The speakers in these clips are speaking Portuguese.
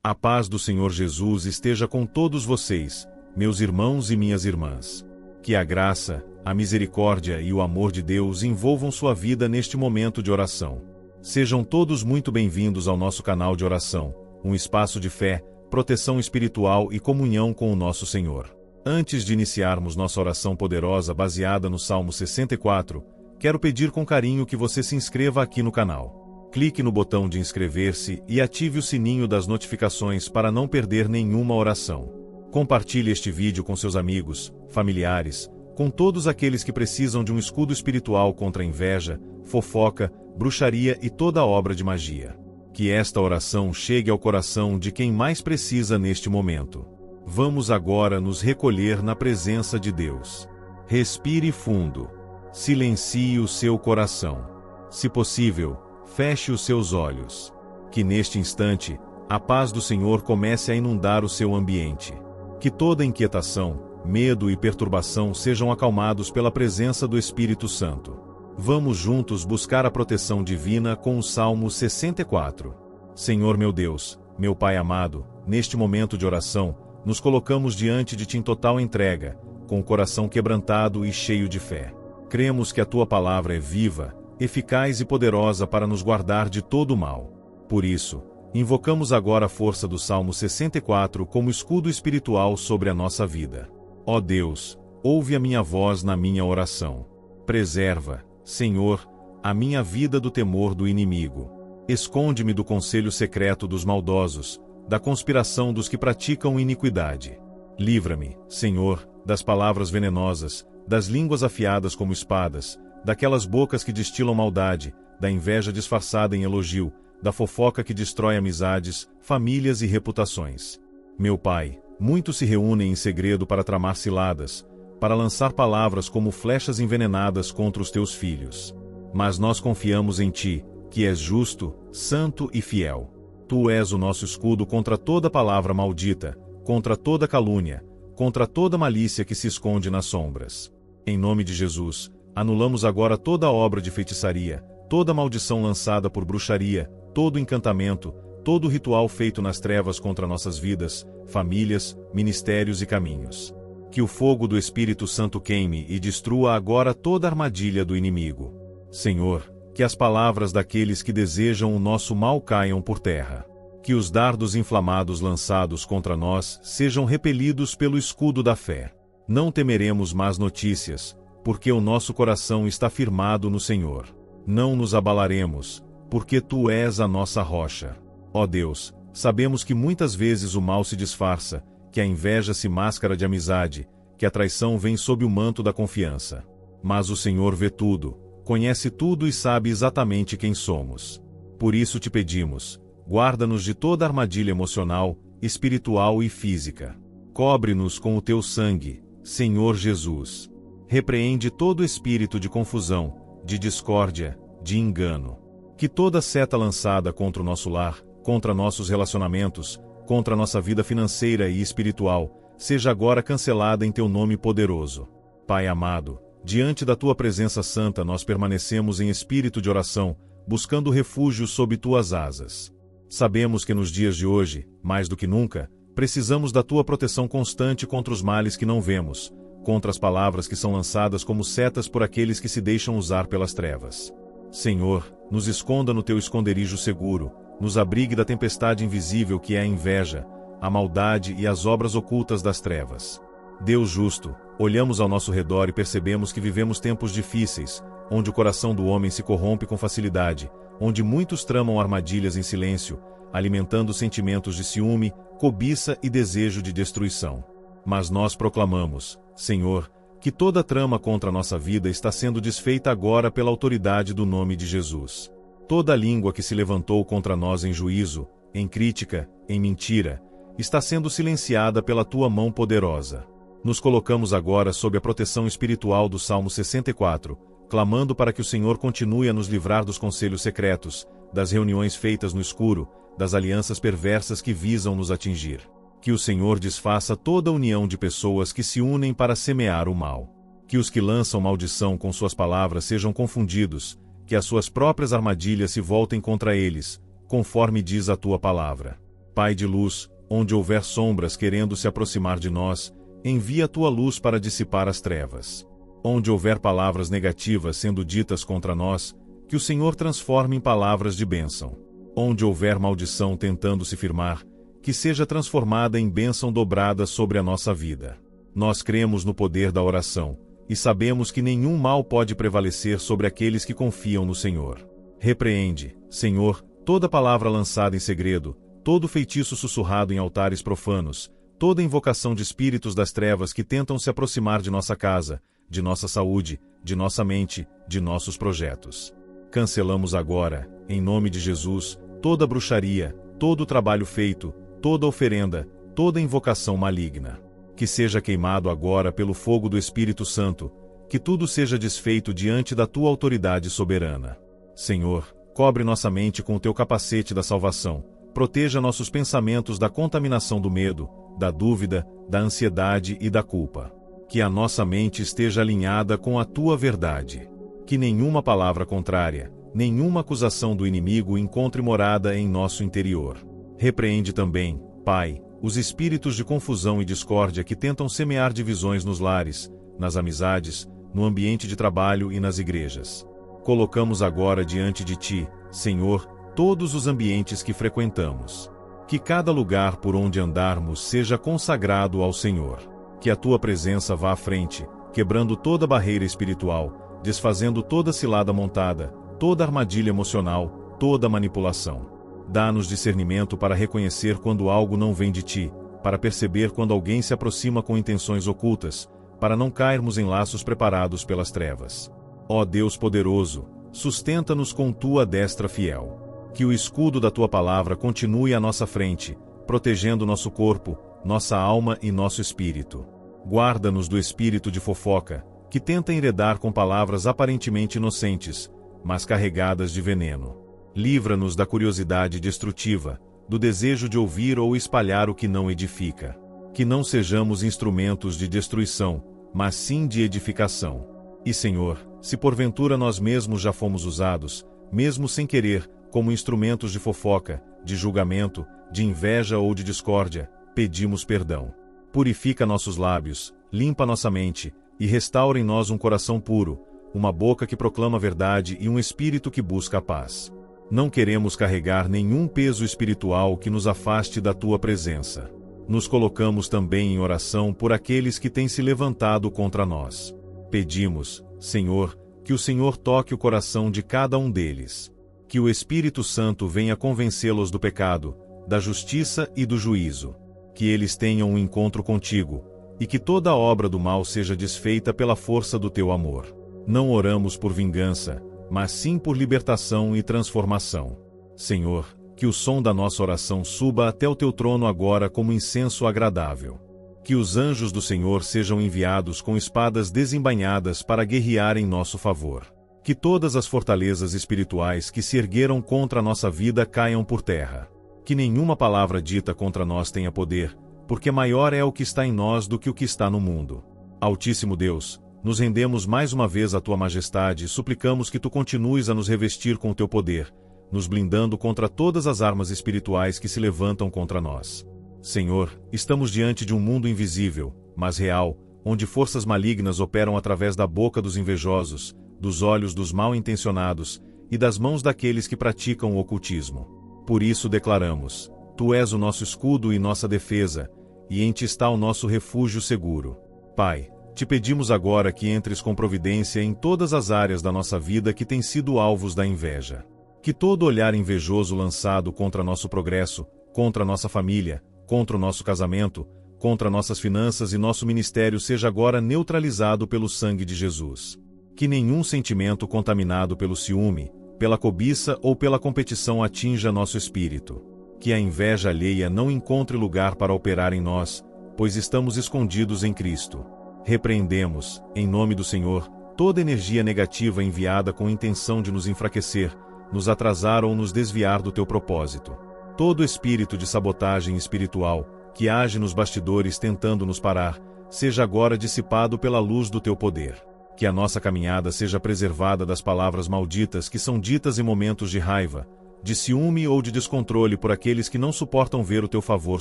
A paz do Senhor Jesus esteja com todos vocês, meus irmãos e minhas irmãs. Que a graça, a misericórdia e o amor de Deus envolvam sua vida neste momento de oração. Sejam todos muito bem-vindos ao nosso canal de oração, um espaço de fé, proteção espiritual e comunhão com o nosso Senhor. Antes de iniciarmos nossa oração poderosa baseada no Salmo 64, quero pedir com carinho que você se inscreva aqui no canal. Clique no botão de inscrever-se e ative o sininho das notificações para não perder nenhuma oração. Compartilhe este vídeo com seus amigos, familiares, com todos aqueles que precisam de um escudo espiritual contra a inveja, fofoca, bruxaria e toda obra de magia. Que esta oração chegue ao coração de quem mais precisa neste momento. Vamos agora nos recolher na presença de Deus. Respire fundo. Silencie o seu coração. Se possível, feche os seus olhos. Que neste instante, a paz do Senhor comece a inundar o seu ambiente. Que toda inquietação, medo e perturbação sejam acalmados pela presença do Espírito Santo. Vamos juntos buscar a proteção divina com o Salmo 64. Senhor meu Deus, meu Pai amado, neste momento de oração, nos colocamos diante de Ti em total entrega, com o coração quebrantado e cheio de fé. Cremos que a Tua palavra é viva, eficaz e poderosa para nos guardar de todo o mal. Por isso, invocamos agora a força do Salmo 64 como escudo espiritual sobre a nossa vida. Ó Deus, ouve a minha voz na minha oração. Preserva, Senhor, a minha vida do temor do inimigo. Esconde-me do conselho secreto dos maldosos, da conspiração dos que praticam iniquidade. Livra-me, Senhor, das palavras venenosas, das línguas afiadas como espadas, daquelas bocas que destilam maldade, da inveja disfarçada em elogio, da fofoca que destrói amizades, famílias e reputações. Meu Pai, muitos se reúnem em segredo para tramar ciladas, para lançar palavras como flechas envenenadas contra os teus filhos. Mas nós confiamos em Ti, que és justo, santo e fiel. Tu és o nosso escudo contra toda palavra maldita, contra toda calúnia, contra toda malícia que se esconde nas sombras. Em nome de Jesus, anulamos agora toda obra de feitiçaria, toda maldição lançada por bruxaria, todo encantamento, todo ritual feito nas trevas contra nossas vidas, famílias, ministérios e caminhos. Que o fogo do Espírito Santo queime e destrua agora toda armadilha do inimigo. Senhor, que as palavras daqueles que desejam o nosso mal caiam por terra. Que os dardos inflamados lançados contra nós sejam repelidos pelo escudo da fé. Não temeremos más notícias, porque o nosso coração está firmado no Senhor. Não nos abalaremos, porque Tu és a nossa rocha. Ó Deus, sabemos que muitas vezes o mal se disfarça, que a inveja se máscara de amizade, que a traição vem sob o manto da confiança. Mas o Senhor vê tudo, conhece tudo e sabe exatamente quem somos. Por isso te pedimos, guarda-nos de toda armadilha emocional, espiritual e física. Cobre-nos com o Teu sangue, Senhor Jesus. Repreende todo espírito de confusão, de discórdia, de engano. Que toda seta lançada contra o nosso lar, contra nossos relacionamentos, contra nossa vida financeira e espiritual, seja agora cancelada em Teu nome poderoso. Pai amado, diante da Tua presença santa nós permanecemos em espírito de oração, buscando refúgio sob Tuas asas. Sabemos que nos dias de hoje, mais do que nunca, precisamos da Tua proteção constante contra os males que não vemos, contra as palavras que são lançadas como setas por aqueles que se deixam usar pelas trevas. Senhor, nos esconda no Teu esconderijo seguro, nos abrigue da tempestade invisível que é a inveja, a maldade e as obras ocultas das trevas. Deus justo, olhamos ao nosso redor e percebemos que vivemos tempos difíceis, onde o coração do homem se corrompe com facilidade, onde muitos tramam armadilhas em silêncio, alimentando sentimentos de ciúme, cobiça e desejo de destruição. Mas nós proclamamos, Senhor, que toda trama contra a nossa vida está sendo desfeita agora pela autoridade do nome de Jesus. Toda língua que se levantou contra nós em juízo, em crítica, em mentira, está sendo silenciada pela Tua mão poderosa. Nos colocamos agora sob a proteção espiritual do Salmo 64, clamando para que o Senhor continue a nos livrar dos conselhos secretos, das reuniões feitas no escuro, das alianças perversas que visam nos atingir. Que o Senhor desfaça toda a união de pessoas que se unem para semear o mal. Que os que lançam maldição com suas palavras sejam confundidos, que as suas próprias armadilhas se voltem contra eles, conforme diz a Tua palavra. Pai de luz, onde houver sombras querendo se aproximar de nós, envia a tua luz para dissipar as trevas. Onde houver palavras negativas sendo ditas contra nós, que o Senhor transforme em palavras de bênção. Onde houver maldição tentando se firmar, que seja transformada em bênção dobrada sobre a nossa vida. Nós cremos no poder da oração, e sabemos que nenhum mal pode prevalecer sobre aqueles que confiam no Senhor. Repreende, Senhor, toda palavra lançada em segredo, todo feitiço sussurrado em altares profanos, toda invocação de espíritos das trevas que tentam se aproximar de nossa casa, de nossa saúde, de nossa mente, de nossos projetos. Cancelamos agora, em nome de Jesus, toda bruxaria, todo trabalho feito, toda oferenda, toda invocação maligna. Que seja queimado agora pelo fogo do Espírito Santo, que tudo seja desfeito diante da tua autoridade soberana. Senhor, cobre nossa mente com o teu capacete da salvação, proteja nossos pensamentos da contaminação do medo, da dúvida, da ansiedade e da culpa. Que a nossa mente esteja alinhada com a tua verdade. Que nenhuma palavra contrária, nenhuma acusação do inimigo encontre morada em nosso interior. Repreende também, Pai, os espíritos de confusão e discórdia que tentam semear divisões nos lares, nas amizades, no ambiente de trabalho e nas igrejas. Colocamos agora diante de ti, Senhor, todos os ambientes que frequentamos. Que cada lugar por onde andarmos seja consagrado ao Senhor. Que a tua presença vá à frente, quebrando toda barreira espiritual, desfazendo toda cilada montada, toda armadilha emocional, toda manipulação. Dá-nos discernimento para reconhecer quando algo não vem de ti, para perceber quando alguém se aproxima com intenções ocultas, para não cairmos em laços preparados pelas trevas. Ó Deus poderoso, sustenta-nos com tua destra fiel. Que o escudo da tua palavra continue à nossa frente, protegendo nosso corpo, nossa alma e nosso espírito. Guarda-nos do espírito de fofoca, que tenta enredar com palavras aparentemente inocentes, mas carregadas de veneno. Livra-nos da curiosidade destrutiva, do desejo de ouvir ou espalhar o que não edifica. Que não sejamos instrumentos de destruição, mas sim de edificação. E Senhor, se porventura nós mesmos já fomos usados, mesmo sem querer, como instrumentos de fofoca, de julgamento, de inveja ou de discórdia, pedimos perdão. Purifica nossos lábios, limpa nossa mente, e restaura em nós um coração puro, uma boca que proclama a verdade e um espírito que busca a paz. Não queremos carregar nenhum peso espiritual que nos afaste da tua presença. Nos colocamos também em oração por aqueles que têm se levantado contra nós. Pedimos, Senhor, que o Senhor toque o coração de cada um deles. Que o Espírito Santo venha convencê-los do pecado, da justiça e do juízo. Que eles tenham um encontro contigo, e que toda obra do mal seja desfeita pela força do teu amor. Não oramos por vingança, mas sim por libertação e transformação. Senhor, que o som da nossa oração suba até o teu trono agora como incenso agradável. Que os anjos do Senhor sejam enviados com espadas desembainhadas para guerrear em nosso favor. Que todas as fortalezas espirituais que se ergueram contra a nossa vida caiam por terra. Que nenhuma palavra dita contra nós tenha poder, porque maior é o que está em nós do que o que está no mundo. Altíssimo Deus, nos rendemos mais uma vez à tua majestade e suplicamos que tu continues a nos revestir com o teu poder, nos blindando contra todas as armas espirituais que se levantam contra nós. Senhor, estamos diante de um mundo invisível, mas real, onde forças malignas operam através da boca dos invejosos, dos olhos dos mal-intencionados e das mãos daqueles que praticam o ocultismo. Por isso declaramos: tu és o nosso escudo e nossa defesa, e em ti está o nosso refúgio seguro. Pai, te pedimos agora que entres com providência em todas as áreas da nossa vida que têm sido alvos da inveja. Que todo olhar invejoso lançado contra nosso progresso, contra nossa família, contra o nosso casamento, contra nossas finanças e nosso ministério seja agora neutralizado pelo sangue de Jesus. Que nenhum sentimento contaminado pelo ciúme, pela cobiça ou pela competição atinja nosso espírito. Que a inveja alheia não encontre lugar para operar em nós, pois estamos escondidos em Cristo. Repreendemos, em nome do Senhor, toda energia negativa enviada com intenção de nos enfraquecer, nos atrasar ou nos desviar do teu propósito. Todo espírito de sabotagem espiritual, que age nos bastidores tentando nos parar, seja agora dissipado pela luz do teu poder. Que a nossa caminhada seja preservada das palavras malditas que são ditas em momentos de raiva, de ciúme ou de descontrole por aqueles que não suportam ver o teu favor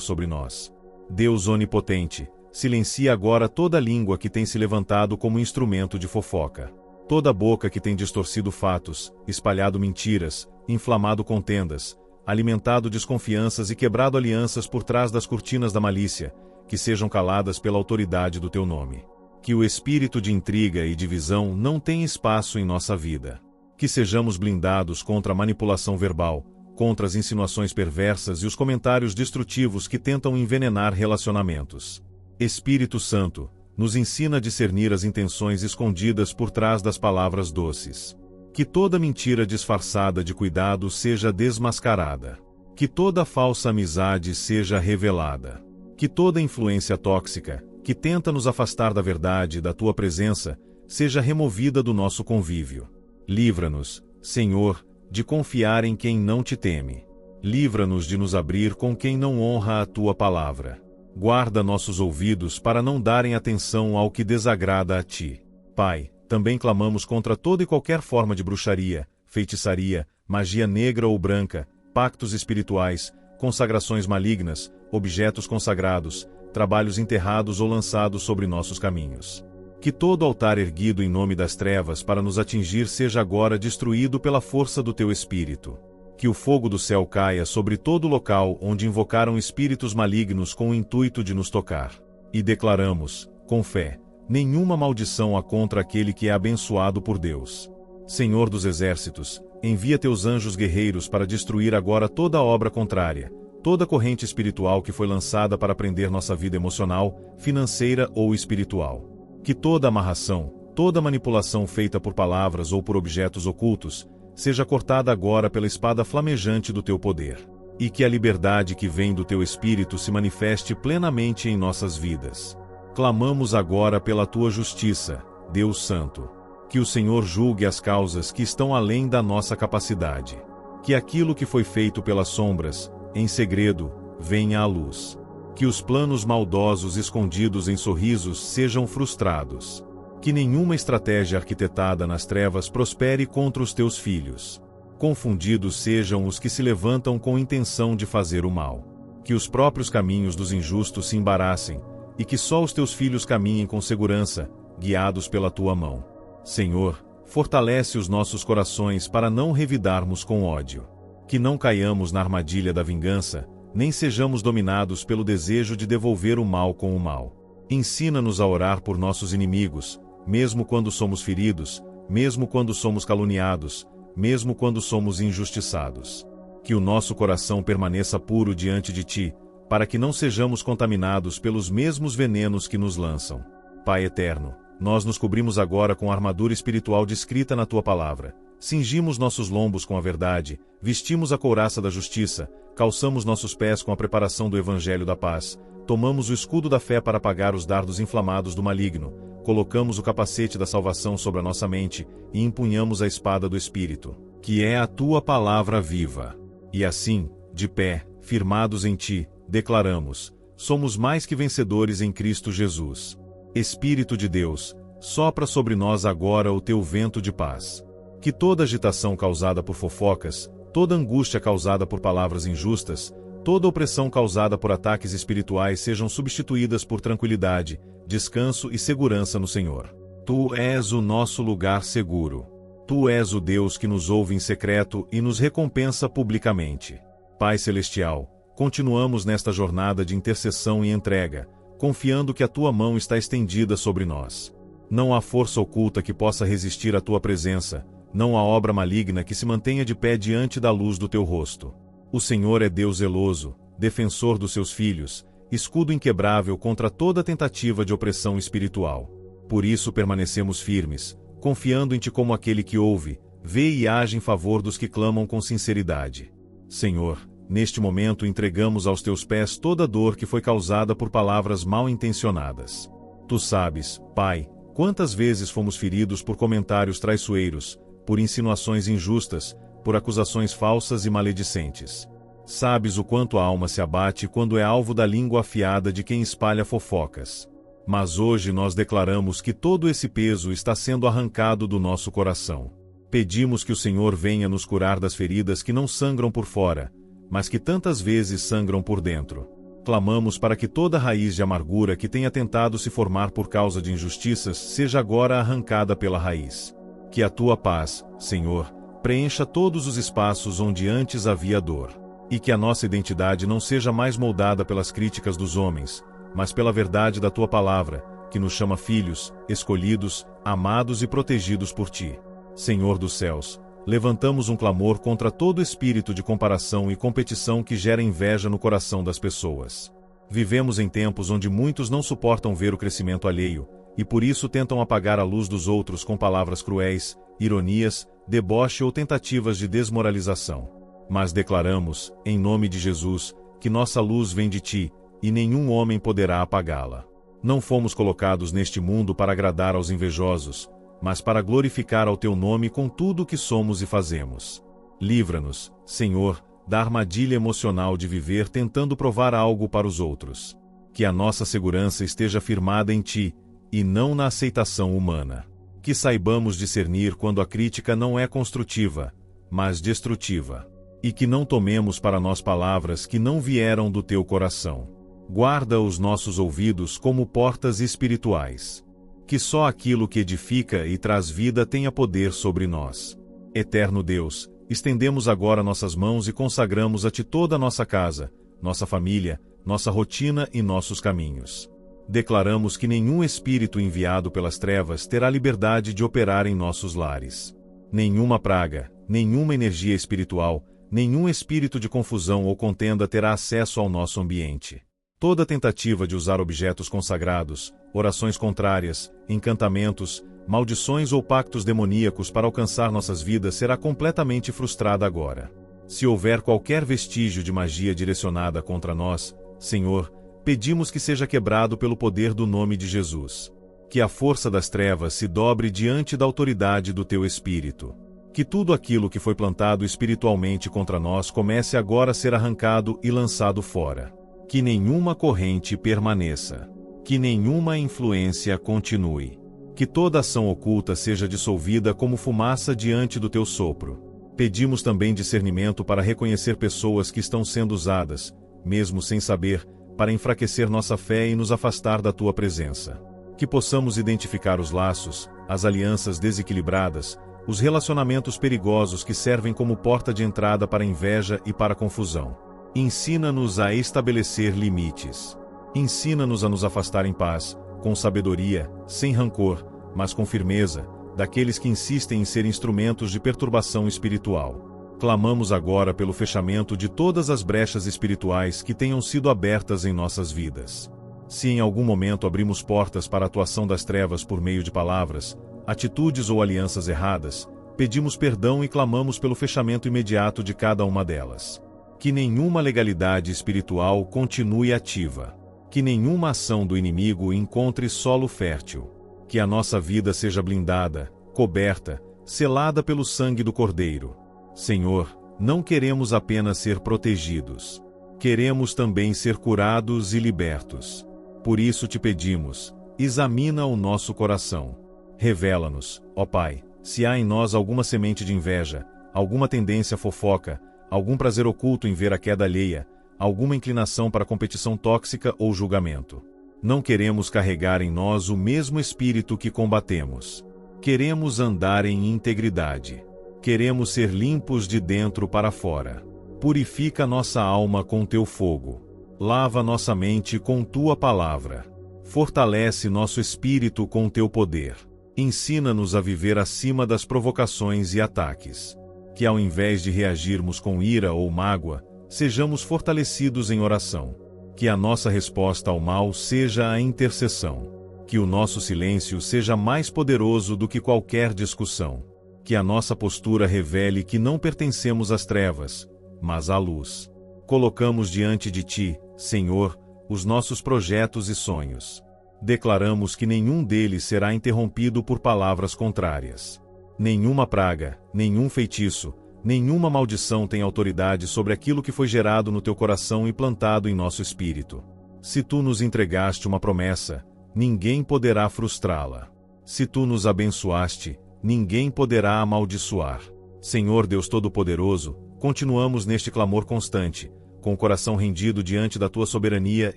sobre nós. Deus onipotente, silencia agora toda língua que tem se levantado como instrumento de fofoca. Toda boca que tem distorcido fatos, espalhado mentiras, inflamado contendas, alimentado desconfianças e quebrado alianças por trás das cortinas da malícia, que sejam caladas pela autoridade do teu nome. Que o espírito de intriga e divisão não tenha espaço em nossa vida. Que sejamos blindados contra a manipulação verbal, contra as insinuações perversas e os comentários destrutivos que tentam envenenar relacionamentos. Espírito Santo, nos ensina a discernir as intenções escondidas por trás das palavras doces. Que toda mentira disfarçada de cuidado seja desmascarada. Que toda falsa amizade seja revelada. Que toda influência tóxica, que tenta nos afastar da verdade e da tua presença, seja removida do nosso convívio. Livra-nos, Senhor, de confiar em quem não te teme. Livra-nos de nos abrir com quem não honra a tua palavra. Guarda nossos ouvidos para não darem atenção ao que desagrada a ti. Pai, também clamamos contra toda e qualquer forma de bruxaria, feitiçaria, magia negra ou branca, pactos espirituais, consagrações malignas, objetos consagrados, trabalhos enterrados ou lançados sobre nossos caminhos. Que todo altar erguido em nome das trevas para nos atingir seja agora destruído pela força do teu Espírito. Que o fogo do céu caia sobre todo local onde invocaram espíritos malignos com o intuito de nos tocar. E declaramos, com fé, nenhuma maldição há contra aquele que é abençoado por Deus. Senhor dos exércitos, envia teus anjos guerreiros para destruir agora toda obra contrária, toda corrente espiritual que foi lançada para prender nossa vida emocional, financeira ou espiritual. Que toda amarração, toda manipulação feita por palavras ou por objetos ocultos, seja cortada agora pela espada flamejante do teu poder. E que a liberdade que vem do teu Espírito se manifeste plenamente em nossas vidas. Clamamos agora pela tua justiça, Deus Santo. Que o Senhor julgue as causas que estão além da nossa capacidade. Que aquilo que foi feito pelas sombras, em segredo, venha à luz. Que os planos maldosos escondidos em sorrisos sejam frustrados. Que nenhuma estratégia arquitetada nas trevas prospere contra os teus filhos. Confundidos sejam os que se levantam com intenção de fazer o mal. Que os próprios caminhos dos injustos se embaraçem, e que só os teus filhos caminhem com segurança, guiados pela tua mão. Senhor, fortalece os nossos corações para não revidarmos com ódio. Que não caiamos na armadilha da vingança, nem sejamos dominados pelo desejo de devolver o mal com o mal. Ensina-nos a orar por nossos inimigos, mesmo quando somos feridos, mesmo quando somos caluniados, mesmo quando somos injustiçados. Que o nosso coração permaneça puro diante de ti, para que não sejamos contaminados pelos mesmos venenos que nos lançam. Pai eterno, nós nos cobrimos agora com a armadura espiritual descrita na tua palavra. Cingimos nossos lombos com a verdade, vestimos a couraça da justiça, calçamos nossos pés com a preparação do evangelho da paz, tomamos o escudo da fé para apagar os dardos inflamados do maligno, colocamos o capacete da salvação sobre a nossa mente e empunhamos a espada do Espírito, que é a tua palavra viva. E assim, de pé, firmados em ti, declaramos, somos mais que vencedores em Cristo Jesus. Espírito de Deus, sopra sobre nós agora o teu vento de paz. Que toda agitação causada por fofocas, toda angústia causada por palavras injustas, toda opressão causada por ataques espirituais sejam substituídas por tranquilidade, descanso e segurança no Senhor. Tu és o nosso lugar seguro. Tu és o Deus que nos ouve em secreto e nos recompensa publicamente. Pai Celestial, continuamos nesta jornada de intercessão e entrega, confiando que a tua mão está estendida sobre nós. Não há força oculta que possa resistir à tua presença, não há obra maligna que se mantenha de pé diante da luz do teu rosto. O Senhor é Deus zeloso, defensor dos seus filhos, escudo inquebrável contra toda tentativa de opressão espiritual. Por isso permanecemos firmes, confiando em ti como aquele que ouve, vê e age em favor dos que clamam com sinceridade. Senhor, neste momento entregamos aos teus pés toda a dor que foi causada por palavras mal intencionadas. Tu sabes, Pai, quantas vezes fomos feridos por comentários traiçoeiros, por insinuações injustas, por acusações falsas e maledicentes. Sabes o quanto a alma se abate quando é alvo da língua afiada de quem espalha fofocas. Mas hoje nós declaramos que todo esse peso está sendo arrancado do nosso coração. Pedimos que o Senhor venha nos curar das feridas que não sangram por fora, mas que tantas vezes sangram por dentro. Clamamos para que toda raiz de amargura que tenha tentado se formar por causa de injustiças seja agora arrancada pela raiz. Que a tua paz, Senhor, preencha todos os espaços onde antes havia dor. E que a nossa identidade não seja mais moldada pelas críticas dos homens, mas pela verdade da tua palavra, que nos chama filhos, escolhidos, amados e protegidos por ti. Senhor dos céus, levantamos um clamor contra todo espírito de comparação e competição que gera inveja no coração das pessoas. Vivemos em tempos onde muitos não suportam ver o crescimento alheio, e por isso tentam apagar a luz dos outros com palavras cruéis, ironias, deboche ou tentativas de desmoralização. Mas declaramos, em nome de Jesus, que nossa luz vem de ti, e nenhum homem poderá apagá-la. Não fomos colocados neste mundo para agradar aos invejosos, mas para glorificar ao teu nome com tudo o que somos e fazemos. Livra-nos, Senhor, da armadilha emocional de viver tentando provar algo para os outros. Que a nossa segurança esteja firmada em ti, e não na aceitação humana. Que saibamos discernir quando a crítica não é construtiva, mas destrutiva. E que não tomemos para nós palavras que não vieram do teu coração. Guarda os nossos ouvidos como portas espirituais. Que só aquilo que edifica e traz vida tenha poder sobre nós. Eterno Deus, estendemos agora nossas mãos e consagramos a ti toda a nossa casa, nossa família, nossa rotina e nossos caminhos. Declaramos que nenhum espírito enviado pelas trevas terá liberdade de operar em nossos lares. Nenhuma praga, nenhuma energia espiritual, nenhum espírito de confusão ou contenda terá acesso ao nosso ambiente. Toda tentativa de usar objetos consagrados, orações contrárias, encantamentos, maldições ou pactos demoníacos para alcançar nossas vidas será completamente frustrada agora. Se houver qualquer vestígio de magia direcionada contra nós, Senhor, pedimos que seja quebrado pelo poder do nome de Jesus. Que a força das trevas se dobre diante da autoridade do teu Espírito. Que tudo aquilo que foi plantado espiritualmente contra nós comece agora a ser arrancado e lançado fora. Que nenhuma corrente permaneça. Que nenhuma influência continue. Que toda ação oculta seja dissolvida como fumaça diante do teu sopro. Pedimos também discernimento para reconhecer pessoas que estão sendo usadas, mesmo sem saber, para enfraquecer nossa fé e nos afastar da tua presença. Que possamos identificar os laços, as alianças desequilibradas, os relacionamentos perigosos que servem como porta de entrada para a inveja e para a confusão. Ensina-nos a estabelecer limites. Ensina-nos a nos afastar em paz, com sabedoria, sem rancor, mas com firmeza, daqueles que insistem em ser instrumentos de perturbação espiritual. Clamamos agora pelo fechamento de todas as brechas espirituais que tenham sido abertas em nossas vidas. Se em algum momento abrimos portas para a atuação das trevas por meio de palavras, atitudes ou alianças erradas, pedimos perdão e clamamos pelo fechamento imediato de cada uma delas. Que nenhuma legalidade espiritual continue ativa. Que nenhuma ação do inimigo encontre solo fértil. Que a nossa vida seja blindada, coberta, selada pelo sangue do Cordeiro. Senhor, não queremos apenas ser protegidos. Queremos também ser curados e libertos. Por isso te pedimos, examina o nosso coração. Revela-nos, ó Pai, se há em nós alguma semente de inveja, alguma tendência fofoca, algum prazer oculto em ver a queda alheia, alguma inclinação para competição tóxica ou julgamento. Não queremos carregar em nós o mesmo espírito que combatemos. Queremos andar em integridade. Queremos ser limpos de dentro para fora. Purifica nossa alma com teu fogo. Lava nossa mente com tua palavra. Fortalece nosso espírito com teu poder. Ensina-nos a viver acima das provocações e ataques. Que ao invés de reagirmos com ira ou mágoa, sejamos fortalecidos em oração. Que a nossa resposta ao mal seja a intercessão. Que o nosso silêncio seja mais poderoso do que qualquer discussão. Que a nossa postura revele que não pertencemos às trevas, mas à luz. Colocamos diante de ti, Senhor, os nossos projetos e sonhos. Declaramos que nenhum deles será interrompido por palavras contrárias. Nenhuma praga, nenhum feitiço, nenhuma maldição tem autoridade sobre aquilo que foi gerado no teu coração e plantado em nosso espírito. Se tu nos entregaste uma promessa, ninguém poderá frustrá-la. Se tu nos abençoaste, ninguém poderá amaldiçoar. Senhor Deus Todo-Poderoso, continuamos neste clamor constante, com o coração rendido diante da tua soberania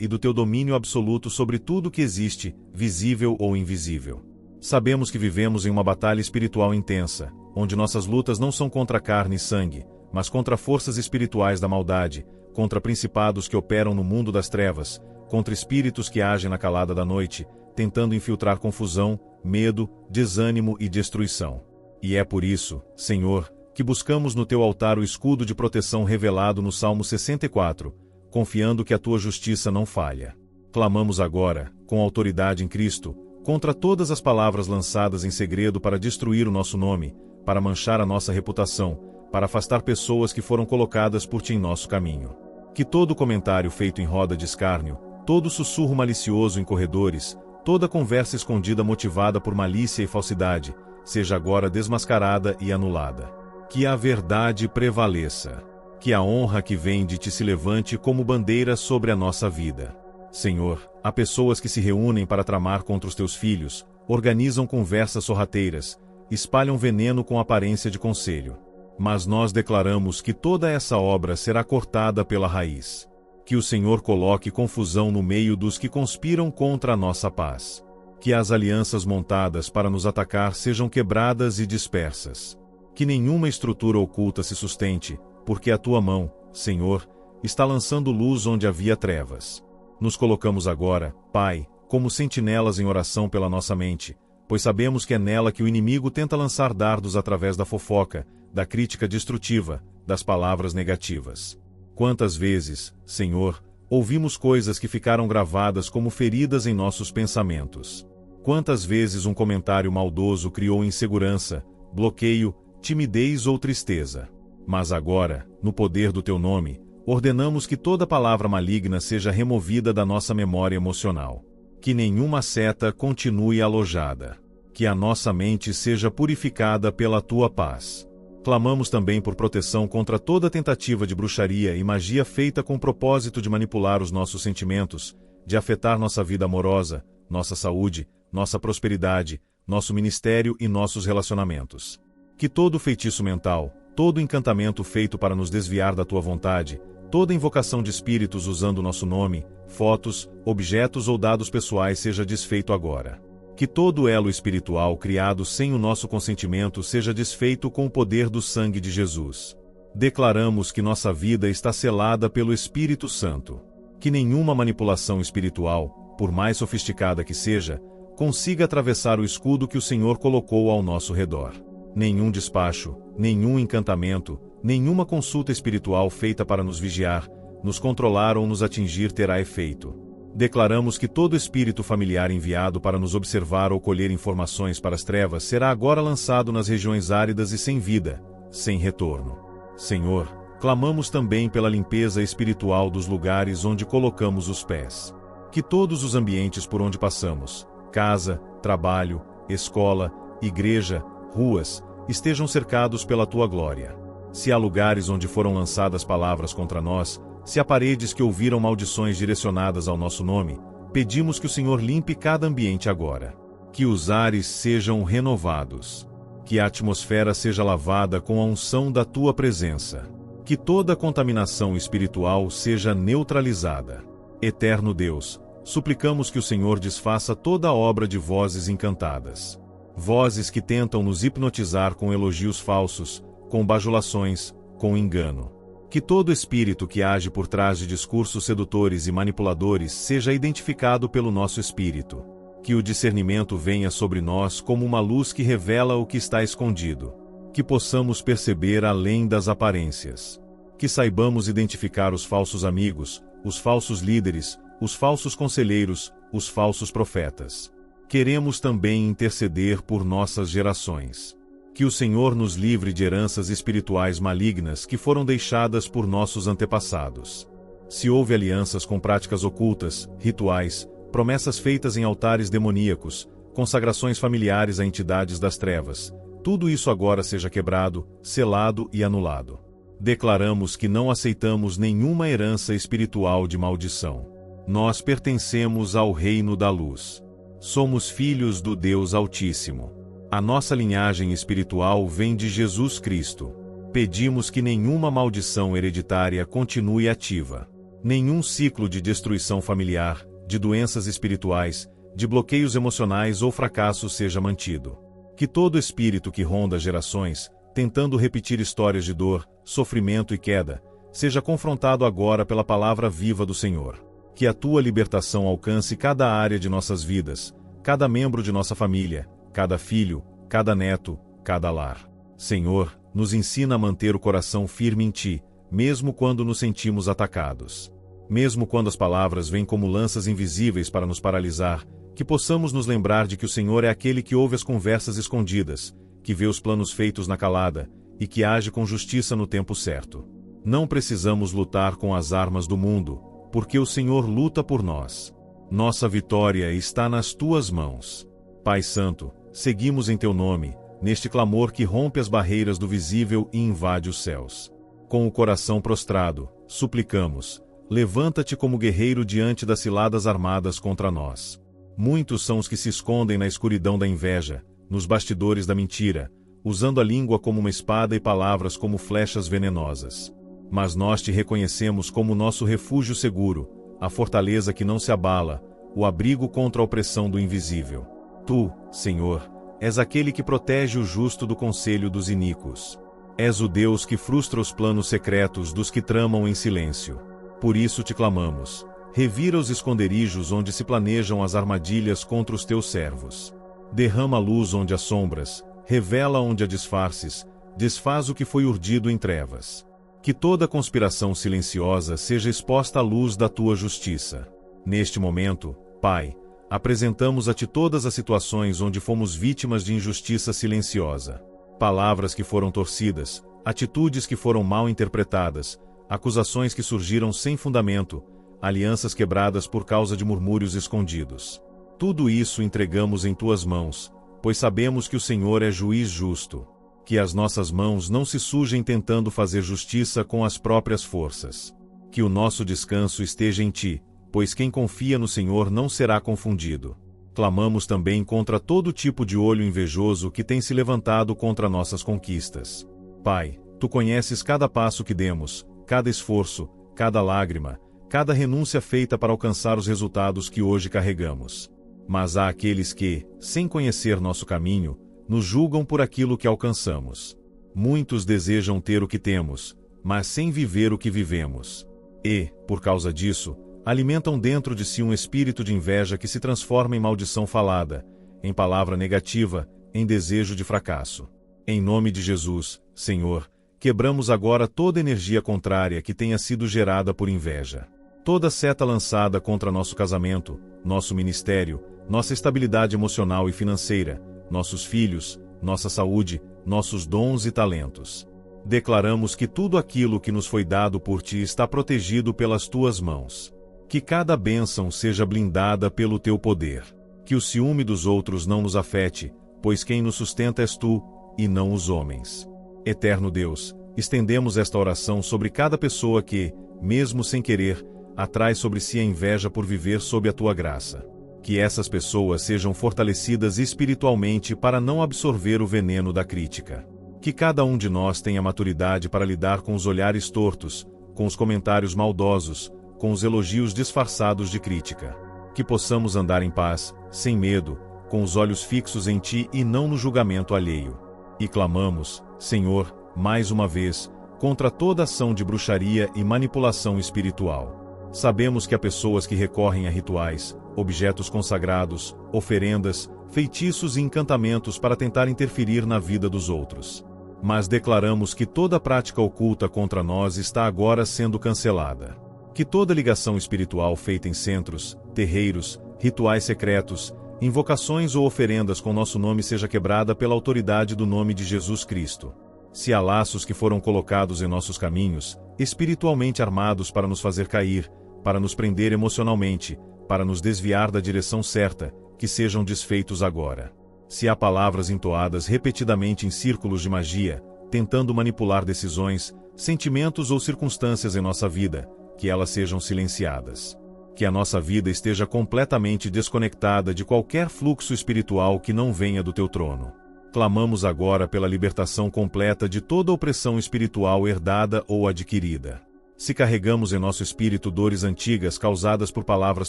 e do teu domínio absoluto sobre tudo que existe, visível ou invisível. Sabemos que vivemos em uma batalha espiritual intensa, onde nossas lutas não são contra carne e sangue, mas contra forças espirituais da maldade, contra principados que operam no mundo das trevas, contra espíritos que agem na calada da noite, tentando infiltrar confusão, medo, desânimo e destruição. E é por isso, Senhor, que buscamos no teu altar o escudo de proteção revelado no Salmo 64, confiando que a tua justiça não falha. Clamamos agora, com autoridade em Cristo, contra todas as palavras lançadas em segredo para destruir o nosso nome, para manchar a nossa reputação, para afastar pessoas que foram colocadas por ti em nosso caminho. Que todo comentário feito em roda de escárnio, todo sussurro malicioso em corredores, toda conversa escondida motivada por malícia e falsidade, seja agora desmascarada e anulada. Que a verdade prevaleça. Que a honra que vem de ti se levante como bandeira sobre a nossa vida. Senhor, há pessoas que se reúnem para tramar contra os teus filhos, organizam conversas sorrateiras, espalham veneno com aparência de conselho. Mas nós declaramos que toda essa obra será cortada pela raiz. Que o Senhor coloque confusão no meio dos que conspiram contra a nossa paz. Que as alianças montadas para nos atacar sejam quebradas e dispersas. Que nenhuma estrutura oculta se sustente, porque a tua mão, Senhor, está lançando luz onde havia trevas. Nos colocamos agora, Pai, como sentinelas em oração pela nossa mente, pois sabemos que é nela que o inimigo tenta lançar dardos através da fofoca, da crítica destrutiva, das palavras negativas. Quantas vezes, Senhor, ouvimos coisas que ficaram gravadas como feridas em nossos pensamentos? Quantas vezes um comentário maldoso criou insegurança, bloqueio, timidez ou tristeza? Mas agora, no poder do teu nome, ordenamos que toda palavra maligna seja removida da nossa memória emocional. Que nenhuma seta continue alojada. Que a nossa mente seja purificada pela tua paz. Clamamos também por proteção contra toda tentativa de bruxaria e magia feita com o propósito de manipular os nossos sentimentos, de afetar nossa vida amorosa, nossa saúde, nossa prosperidade, nosso ministério e nossos relacionamentos. Que todo feitiço mental, todo encantamento feito para nos desviar da tua vontade, toda invocação de espíritos usando nosso nome, fotos, objetos ou dados pessoais seja desfeito agora. Que todo elo espiritual criado sem o nosso consentimento seja desfeito com o poder do sangue de Jesus. Declaramos que nossa vida está selada pelo Espírito Santo. Que nenhuma manipulação espiritual, por mais sofisticada que seja, consiga atravessar o escudo que o Senhor colocou ao nosso redor. Nenhum despacho, nenhum encantamento, nenhuma consulta espiritual feita para nos vigiar, nos controlar ou nos atingir terá efeito. Declaramos que todo espírito familiar enviado para nos observar ou colher informações para as trevas será agora lançado nas regiões áridas e sem vida, sem retorno. Senhor, clamamos também pela limpeza espiritual dos lugares onde colocamos os pés. Que todos os ambientes por onde passamos, casa, trabalho, escola, igreja, ruas, estejam cercados pela tua glória. Se há lugares onde foram lançadas palavras contra nós, se há paredes que ouviram maldições direcionadas ao nosso nome, pedimos que o Senhor limpe cada ambiente agora. Que os ares sejam renovados. Que a atmosfera seja lavada com a unção da tua presença. Que toda contaminação espiritual seja neutralizada. Eterno Deus, suplicamos que o Senhor desfaça toda a obra de vozes encantadas. Vozes que tentam nos hipnotizar com elogios falsos, com bajulações, com engano. Que todo espírito que age por trás de discursos sedutores e manipuladores seja identificado pelo nosso espírito. Que o discernimento venha sobre nós como uma luz que revela o que está escondido. Que possamos perceber além das aparências. Que saibamos identificar os falsos amigos, os falsos líderes, os falsos conselheiros, os falsos profetas. Queremos também interceder por nossas gerações. Que o Senhor nos livre de heranças espirituais malignas que foram deixadas por nossos antepassados. Se houve alianças com práticas ocultas, rituais, promessas feitas em altares demoníacos, consagrações familiares a entidades das trevas, tudo isso agora seja quebrado, selado e anulado. Declaramos que não aceitamos nenhuma herança espiritual de maldição. Nós pertencemos ao reino da luz. Somos filhos do Deus Altíssimo. A nossa linhagem espiritual vem de Jesus Cristo. Pedimos que nenhuma maldição hereditária continue ativa. Nenhum ciclo de destruição familiar, de doenças espirituais, de bloqueios emocionais ou fracassos seja mantido. Que todo espírito que ronda gerações, tentando repetir histórias de dor, sofrimento e queda, seja confrontado agora pela palavra viva do Senhor. Que a tua libertação alcance cada área de nossas vidas, cada membro de nossa família, cada filho, cada neto, cada lar. Senhor, nos ensina a manter o coração firme em Ti, mesmo quando nos sentimos atacados. Mesmo quando as palavras vêm como lanças invisíveis para nos paralisar, que possamos nos lembrar de que o Senhor é aquele que ouve as conversas escondidas, que vê os planos feitos na calada, e que age com justiça no tempo certo. Não precisamos lutar com as armas do mundo, porque o Senhor luta por nós. Nossa vitória está nas Tuas mãos. Pai Santo, seguimos em Teu nome, neste clamor que rompe as barreiras do visível e invade os céus. Com o coração prostrado, suplicamos, levanta-te como guerreiro diante das ciladas armadas contra nós. Muitos são os que se escondem na escuridão da inveja, nos bastidores da mentira, usando a língua como uma espada e palavras como flechas venenosas. Mas nós Te reconhecemos como nosso refúgio seguro, a fortaleza que não se abala, o abrigo contra a opressão do invisível. Tu, Senhor, és aquele que protege o justo do conselho dos iníquos. És o Deus que frustra os planos secretos dos que tramam em silêncio. Por isso te clamamos, revira os esconderijos onde se planejam as armadilhas contra os Teus servos. Derrama luz onde há sombras, revela onde há disfarces, desfaz o que foi urdido em trevas. Que toda conspiração silenciosa seja exposta à luz da Tua justiça. Neste momento, Pai, apresentamos a Ti todas as situações onde fomos vítimas de injustiça silenciosa. Palavras que foram torcidas, atitudes que foram mal interpretadas, acusações que surgiram sem fundamento, alianças quebradas por causa de murmúrios escondidos. Tudo isso entregamos em Tuas mãos, pois sabemos que o Senhor é juiz justo. Que as nossas mãos não se sujem tentando fazer justiça com as próprias forças. Que o nosso descanso esteja em Ti, pois quem confia no Senhor não será confundido. Clamamos também contra todo tipo de olho invejoso que tem se levantado contra nossas conquistas. Pai, Tu conheces cada passo que demos, cada esforço, cada lágrima, cada renúncia feita para alcançar os resultados que hoje carregamos. Mas há aqueles que, sem conhecer nosso caminho, nos julgam por aquilo que alcançamos. Muitos desejam ter o que temos, mas sem viver o que vivemos. E, por causa disso, alimentam dentro de si um espírito de inveja que se transforma em maldição falada, em palavra negativa, em desejo de fracasso. Em nome de Jesus, Senhor, quebramos agora toda energia contrária que tenha sido gerada por inveja. Toda seta lançada contra nosso casamento, nosso ministério, nossa estabilidade emocional e financeira, nossos filhos, nossa saúde, nossos dons e talentos. Declaramos que tudo aquilo que nos foi dado por Ti está protegido pelas Tuas mãos. Que cada bênção seja blindada pelo Teu poder. Que o ciúme dos outros não nos afete, pois quem nos sustenta és Tu, e não os homens. Eterno Deus, estendemos esta oração sobre cada pessoa que, mesmo sem querer, atrai sobre si a inveja por viver sob a Tua graça. Que essas pessoas sejam fortalecidas espiritualmente para não absorver o veneno da crítica. Que cada um de nós tenha maturidade para lidar com os olhares tortos, com os comentários maldosos, com os elogios disfarçados de crítica. Que possamos andar em paz, sem medo, com os olhos fixos em Ti e não no julgamento alheio. E clamamos, Senhor, mais uma vez, contra toda ação de bruxaria e manipulação espiritual. Sabemos que há pessoas que recorrem a rituais, objetos consagrados, oferendas, feitiços e encantamentos para tentar interferir na vida dos outros. Mas declaramos que toda prática oculta contra nós está agora sendo cancelada. Que toda ligação espiritual feita em centros, terreiros, rituais secretos, invocações ou oferendas com nosso nome seja quebrada pela autoridade do nome de Jesus Cristo. Se há laços que foram colocados em nossos caminhos, espiritualmente armados para nos fazer cair, para nos prender emocionalmente, para nos desviar da direção certa, que sejam desfeitos agora. Se há palavras entoadas repetidamente em círculos de magia, tentando manipular decisões, sentimentos ou circunstâncias em nossa vida, que elas sejam silenciadas. Que a nossa vida esteja completamente desconectada de qualquer fluxo espiritual que não venha do Teu trono. Clamamos agora pela libertação completa de toda opressão espiritual herdada ou adquirida. Se carregamos em nosso espírito dores antigas causadas por palavras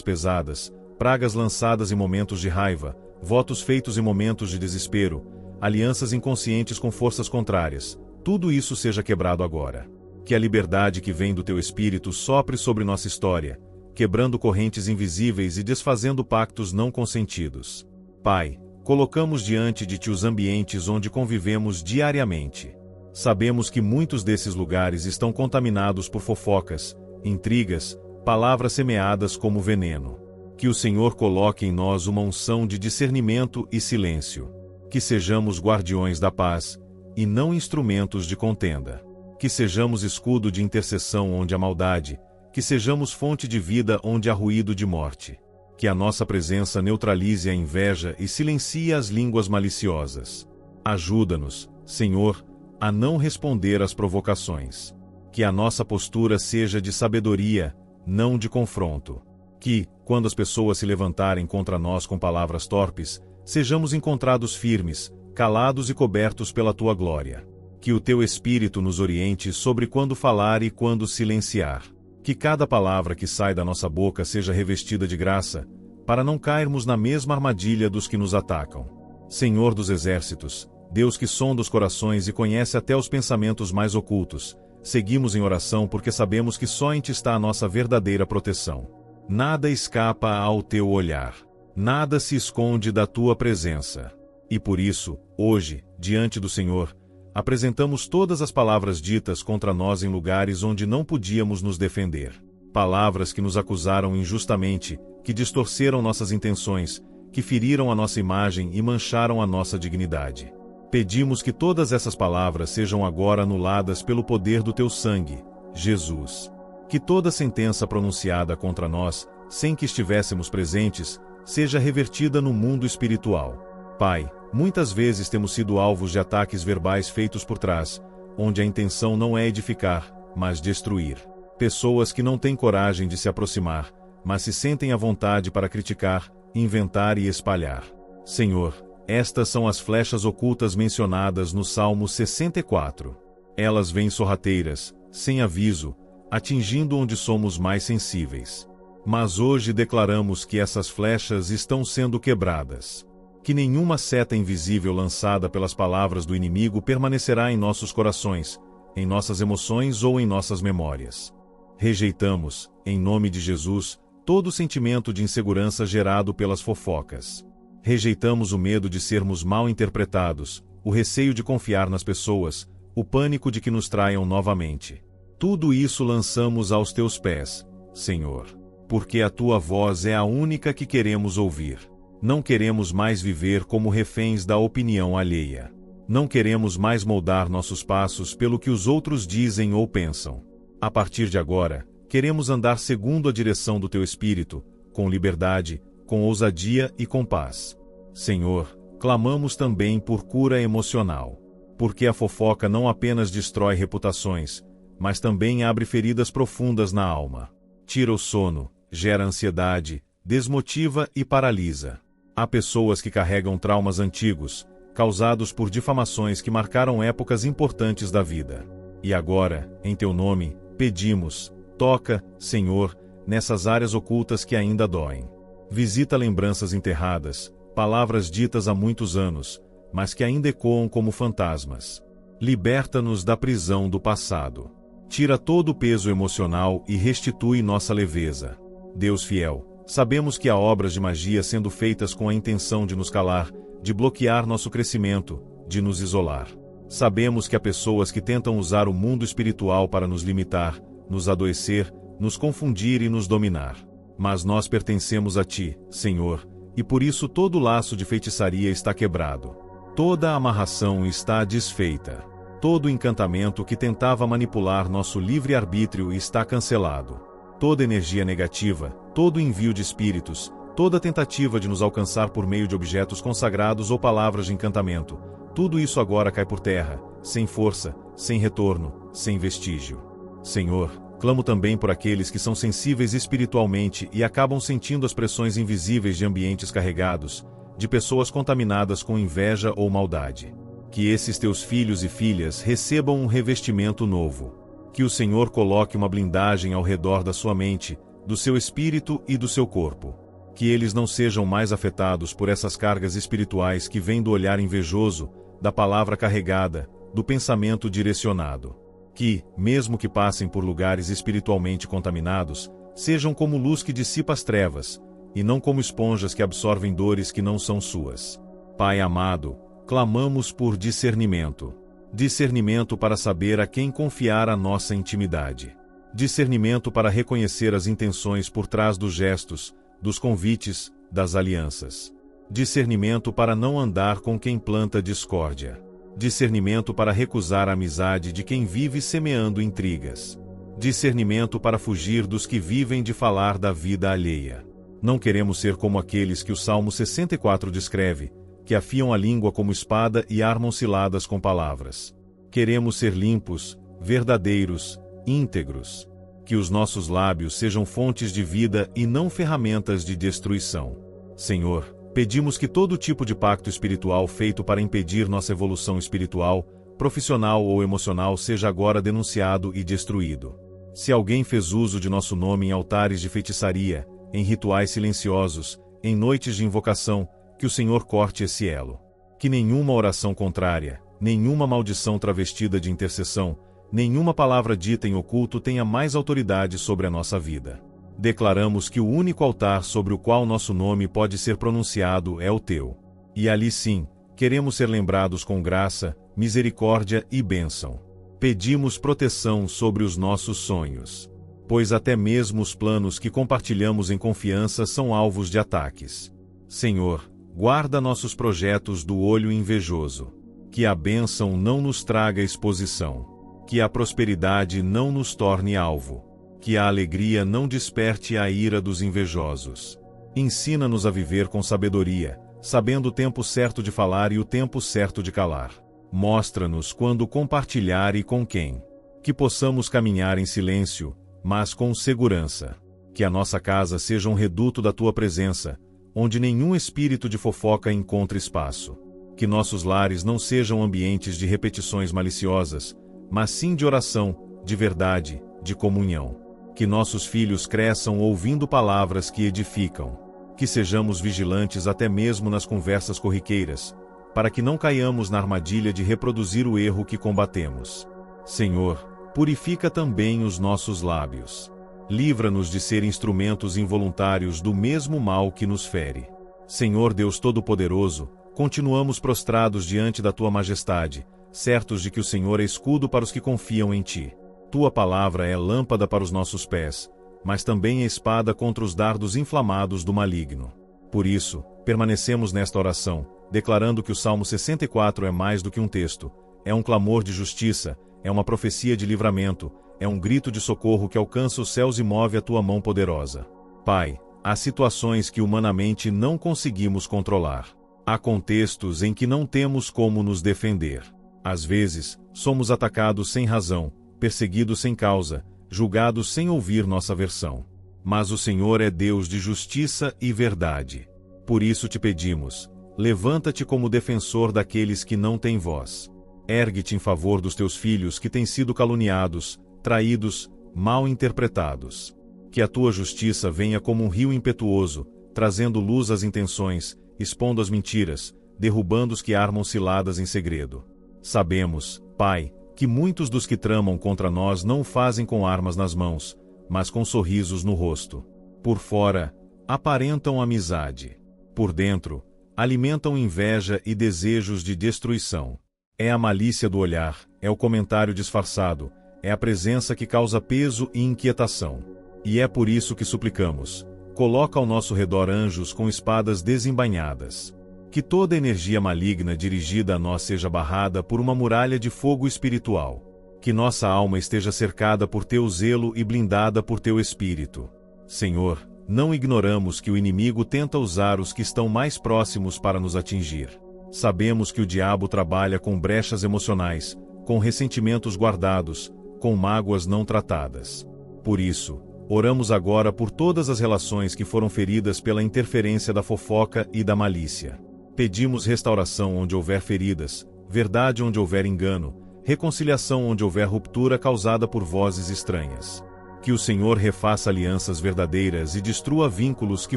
pesadas, pragas lançadas em momentos de raiva, votos feitos em momentos de desespero, alianças inconscientes com forças contrárias, tudo isso seja quebrado agora. Que a liberdade que vem do teu espírito sopre sobre nossa história, quebrando correntes invisíveis e desfazendo pactos não consentidos. Pai, colocamos diante de ti os ambientes onde convivemos diariamente. Sabemos que muitos desses lugares estão contaminados por fofocas, intrigas, palavras semeadas como veneno. Que o Senhor coloque em nós uma unção de discernimento e silêncio. Que sejamos guardiões da paz, e não instrumentos de contenda. Que sejamos escudo de intercessão onde há maldade, que sejamos fonte de vida onde há ruído de morte. Que a nossa presença neutralize a inveja e silencie as línguas maliciosas. Ajuda-nos, Senhor, a não responder às provocações. Que a nossa postura seja de sabedoria, não de confronto. Que, quando as pessoas se levantarem contra nós com palavras torpes, sejamos encontrados firmes, calados e cobertos pela tua glória. Que o teu Espírito nos oriente sobre quando falar e quando silenciar. Que cada palavra que sai da nossa boca seja revestida de graça, para não cairmos na mesma armadilha dos que nos atacam. Senhor dos exércitos, Deus que sonda os corações e conhece até os pensamentos mais ocultos, seguimos em oração porque sabemos que só em ti está a nossa verdadeira proteção. Nada escapa ao teu olhar. Nada se esconde da tua presença. E por isso, hoje, diante do Senhor, apresentamos todas as palavras ditas contra nós em lugares onde não podíamos nos defender. Palavras que nos acusaram injustamente, que distorceram nossas intenções, que feriram a nossa imagem e mancharam a nossa dignidade. Pedimos que todas essas palavras sejam agora anuladas pelo poder do teu sangue, Jesus. Que toda sentença pronunciada contra nós, sem que estivéssemos presentes, seja revertida no mundo espiritual. Pai, muitas vezes temos sido alvos de ataques verbais feitos por trás, onde a intenção não é edificar, mas destruir. Pessoas que não têm coragem de se aproximar, mas se sentem à vontade para criticar, inventar e espalhar. Senhor, estas são as flechas ocultas mencionadas no Salmo 64. Elas vêm sorrateiras, sem aviso, atingindo onde somos mais sensíveis. Mas hoje declaramos que essas flechas estão sendo quebradas. Que nenhuma seta invisível lançada pelas palavras do inimigo permanecerá em nossos corações, em nossas emoções ou em nossas memórias. Rejeitamos, em nome de Jesus, todo sentimento de insegurança gerado pelas fofocas. Rejeitamos o medo de sermos mal interpretados, o receio de confiar nas pessoas, o pânico de que nos traiam novamente. Tudo isso lançamos aos teus pés, Senhor. Porque a tua voz é a única que queremos ouvir. Não queremos mais viver como reféns da opinião alheia. Não queremos mais moldar nossos passos pelo que os outros dizem ou pensam. A partir de agora, queremos andar segundo a direção do teu Espírito, com liberdade, com ousadia e com paz. Senhor, clamamos também por cura emocional. Porque a fofoca não apenas destrói reputações, mas também abre feridas profundas na alma. Tira o sono, gera ansiedade, desmotiva e paralisa. Há pessoas que carregam traumas antigos, causados por difamações que marcaram épocas importantes da vida. E agora, em teu nome, pedimos, toca, Senhor, nessas áreas ocultas que ainda doem. Visita lembranças enterradas, palavras ditas há muitos anos, mas que ainda ecoam como fantasmas. Liberta-nos da prisão do passado. Tira todo o peso emocional e restitui nossa leveza. Deus fiel, sabemos que há obras de magia sendo feitas com a intenção de nos calar, de bloquear nosso crescimento, de nos isolar. Sabemos que há pessoas que tentam usar o mundo espiritual para nos limitar, nos adoecer, nos confundir e nos dominar. Mas nós pertencemos a ti, Senhor, e por isso todo laço de feitiçaria está quebrado. Toda amarração está desfeita. Todo encantamento que tentava manipular nosso livre-arbítrio está cancelado. Toda energia negativa, todo envio de espíritos, toda tentativa de nos alcançar por meio de objetos consagrados ou palavras de encantamento, tudo isso agora cai por terra, sem força, sem retorno, sem vestígio. Senhor, clamo também por aqueles que são sensíveis espiritualmente e acabam sentindo as pressões invisíveis de ambientes carregados, de pessoas contaminadas com inveja ou maldade. Que esses teus filhos e filhas recebam um revestimento novo. Que o Senhor coloque uma blindagem ao redor da sua mente, do seu espírito e do seu corpo. Que eles não sejam mais afetados por essas cargas espirituais que vêm do olhar invejoso, da palavra carregada, do pensamento direcionado. Que, mesmo que passem por lugares espiritualmente contaminados, sejam como luz que dissipa as trevas, e não como esponjas que absorvem dores que não são suas. Pai amado, clamamos por discernimento. Discernimento para saber a quem confiar a nossa intimidade. Discernimento para reconhecer as intenções por trás dos gestos, dos convites, das alianças. Discernimento para não andar com quem planta discórdia. Discernimento para recusar a amizade de quem vive semeando intrigas. Discernimento para fugir dos que vivem de falar da vida alheia. Não queremos ser como aqueles que o Salmo 64 descreve, que afiam a língua como espada e armam ciladas com palavras. Queremos ser limpos, verdadeiros, íntegros. Que os nossos lábios sejam fontes de vida e não ferramentas de destruição. Senhor, pedimos que todo tipo de pacto espiritual feito para impedir nossa evolução espiritual, profissional ou emocional seja agora denunciado e destruído. Se alguém fez uso de nosso nome em altares de feitiçaria, em rituais silenciosos, em noites de invocação, que o Senhor corte esse elo. Que nenhuma oração contrária, nenhuma maldição travestida de intercessão, nenhuma palavra dita em oculto tenha mais autoridade sobre a nossa vida. Declaramos que o único altar sobre o qual nosso nome pode ser pronunciado é o teu. E ali sim, queremos ser lembrados com graça, misericórdia e bênção. Pedimos proteção sobre os nossos sonhos. Pois até mesmo os planos que compartilhamos em confiança são alvos de ataques. Senhor, guarda nossos projetos do olho invejoso. Que a bênção não nos traga exposição. Que a prosperidade não nos torne alvo. Que a alegria não desperte a ira dos invejosos. Ensina-nos a viver com sabedoria, sabendo o tempo certo de falar e o tempo certo de calar. Mostra-nos quando compartilhar e com quem. Que possamos caminhar em silêncio, mas com segurança. Que a nossa casa seja um reduto da tua presença, onde nenhum espírito de fofoca encontre espaço. Que nossos lares não sejam ambientes de repetições maliciosas, mas sim de oração, de verdade, de comunhão. Que nossos filhos cresçam ouvindo palavras que edificam. Que sejamos vigilantes até mesmo nas conversas corriqueiras, para que não caiamos na armadilha de reproduzir o erro que combatemos. Senhor, purifica também os nossos lábios. Livra-nos de ser instrumentos involuntários do mesmo mal que nos fere. Senhor Deus Todo-Poderoso, continuamos prostrados diante da Tua Majestade, certos de que o Senhor é escudo para os que confiam em Ti. Tua palavra é lâmpada para os nossos pés, mas também é espada contra os dardos inflamados do maligno. Por isso, permanecemos nesta oração, declarando que o Salmo 64 é mais do que um texto, é um clamor de justiça, é uma profecia de livramento, é um grito de socorro que alcança os céus e move a Tua mão poderosa. Pai, há situações que humanamente não conseguimos controlar. Há contextos em que não temos como nos defender. Às vezes, somos atacados sem razão, perseguidos sem causa, julgados sem ouvir nossa versão. Mas o Senhor é Deus de justiça e verdade. Por isso te pedimos, levanta-te como defensor daqueles que não têm voz. Ergue-te em favor dos teus filhos que têm sido caluniados, traídos, mal interpretados. Que a tua justiça venha como um rio impetuoso, trazendo luz às intenções, expondo as mentiras, derrubando os que armam ciladas em segredo. Sabemos, Pai, que muitos dos que tramam contra nós não o fazem com armas nas mãos, mas com sorrisos no rosto. Por fora, aparentam amizade. Por dentro, alimentam inveja e desejos de destruição. É a malícia do olhar, é o comentário disfarçado, é a presença que causa peso e inquietação. E é por isso que suplicamos, coloca ao nosso redor anjos com espadas desembainhadas. Que toda energia maligna dirigida a nós seja barrada por uma muralha de fogo espiritual. Que nossa alma esteja cercada por teu zelo e blindada por teu espírito. Senhor, não ignoramos que o inimigo tenta usar os que estão mais próximos para nos atingir. Sabemos que o diabo trabalha com brechas emocionais, com ressentimentos guardados, com mágoas não tratadas. Por isso, oramos agora por todas as relações que foram feridas pela interferência da fofoca e da malícia. Pedimos restauração onde houver feridas, verdade onde houver engano, reconciliação onde houver ruptura causada por vozes estranhas. Que o Senhor refaça alianças verdadeiras e destrua vínculos que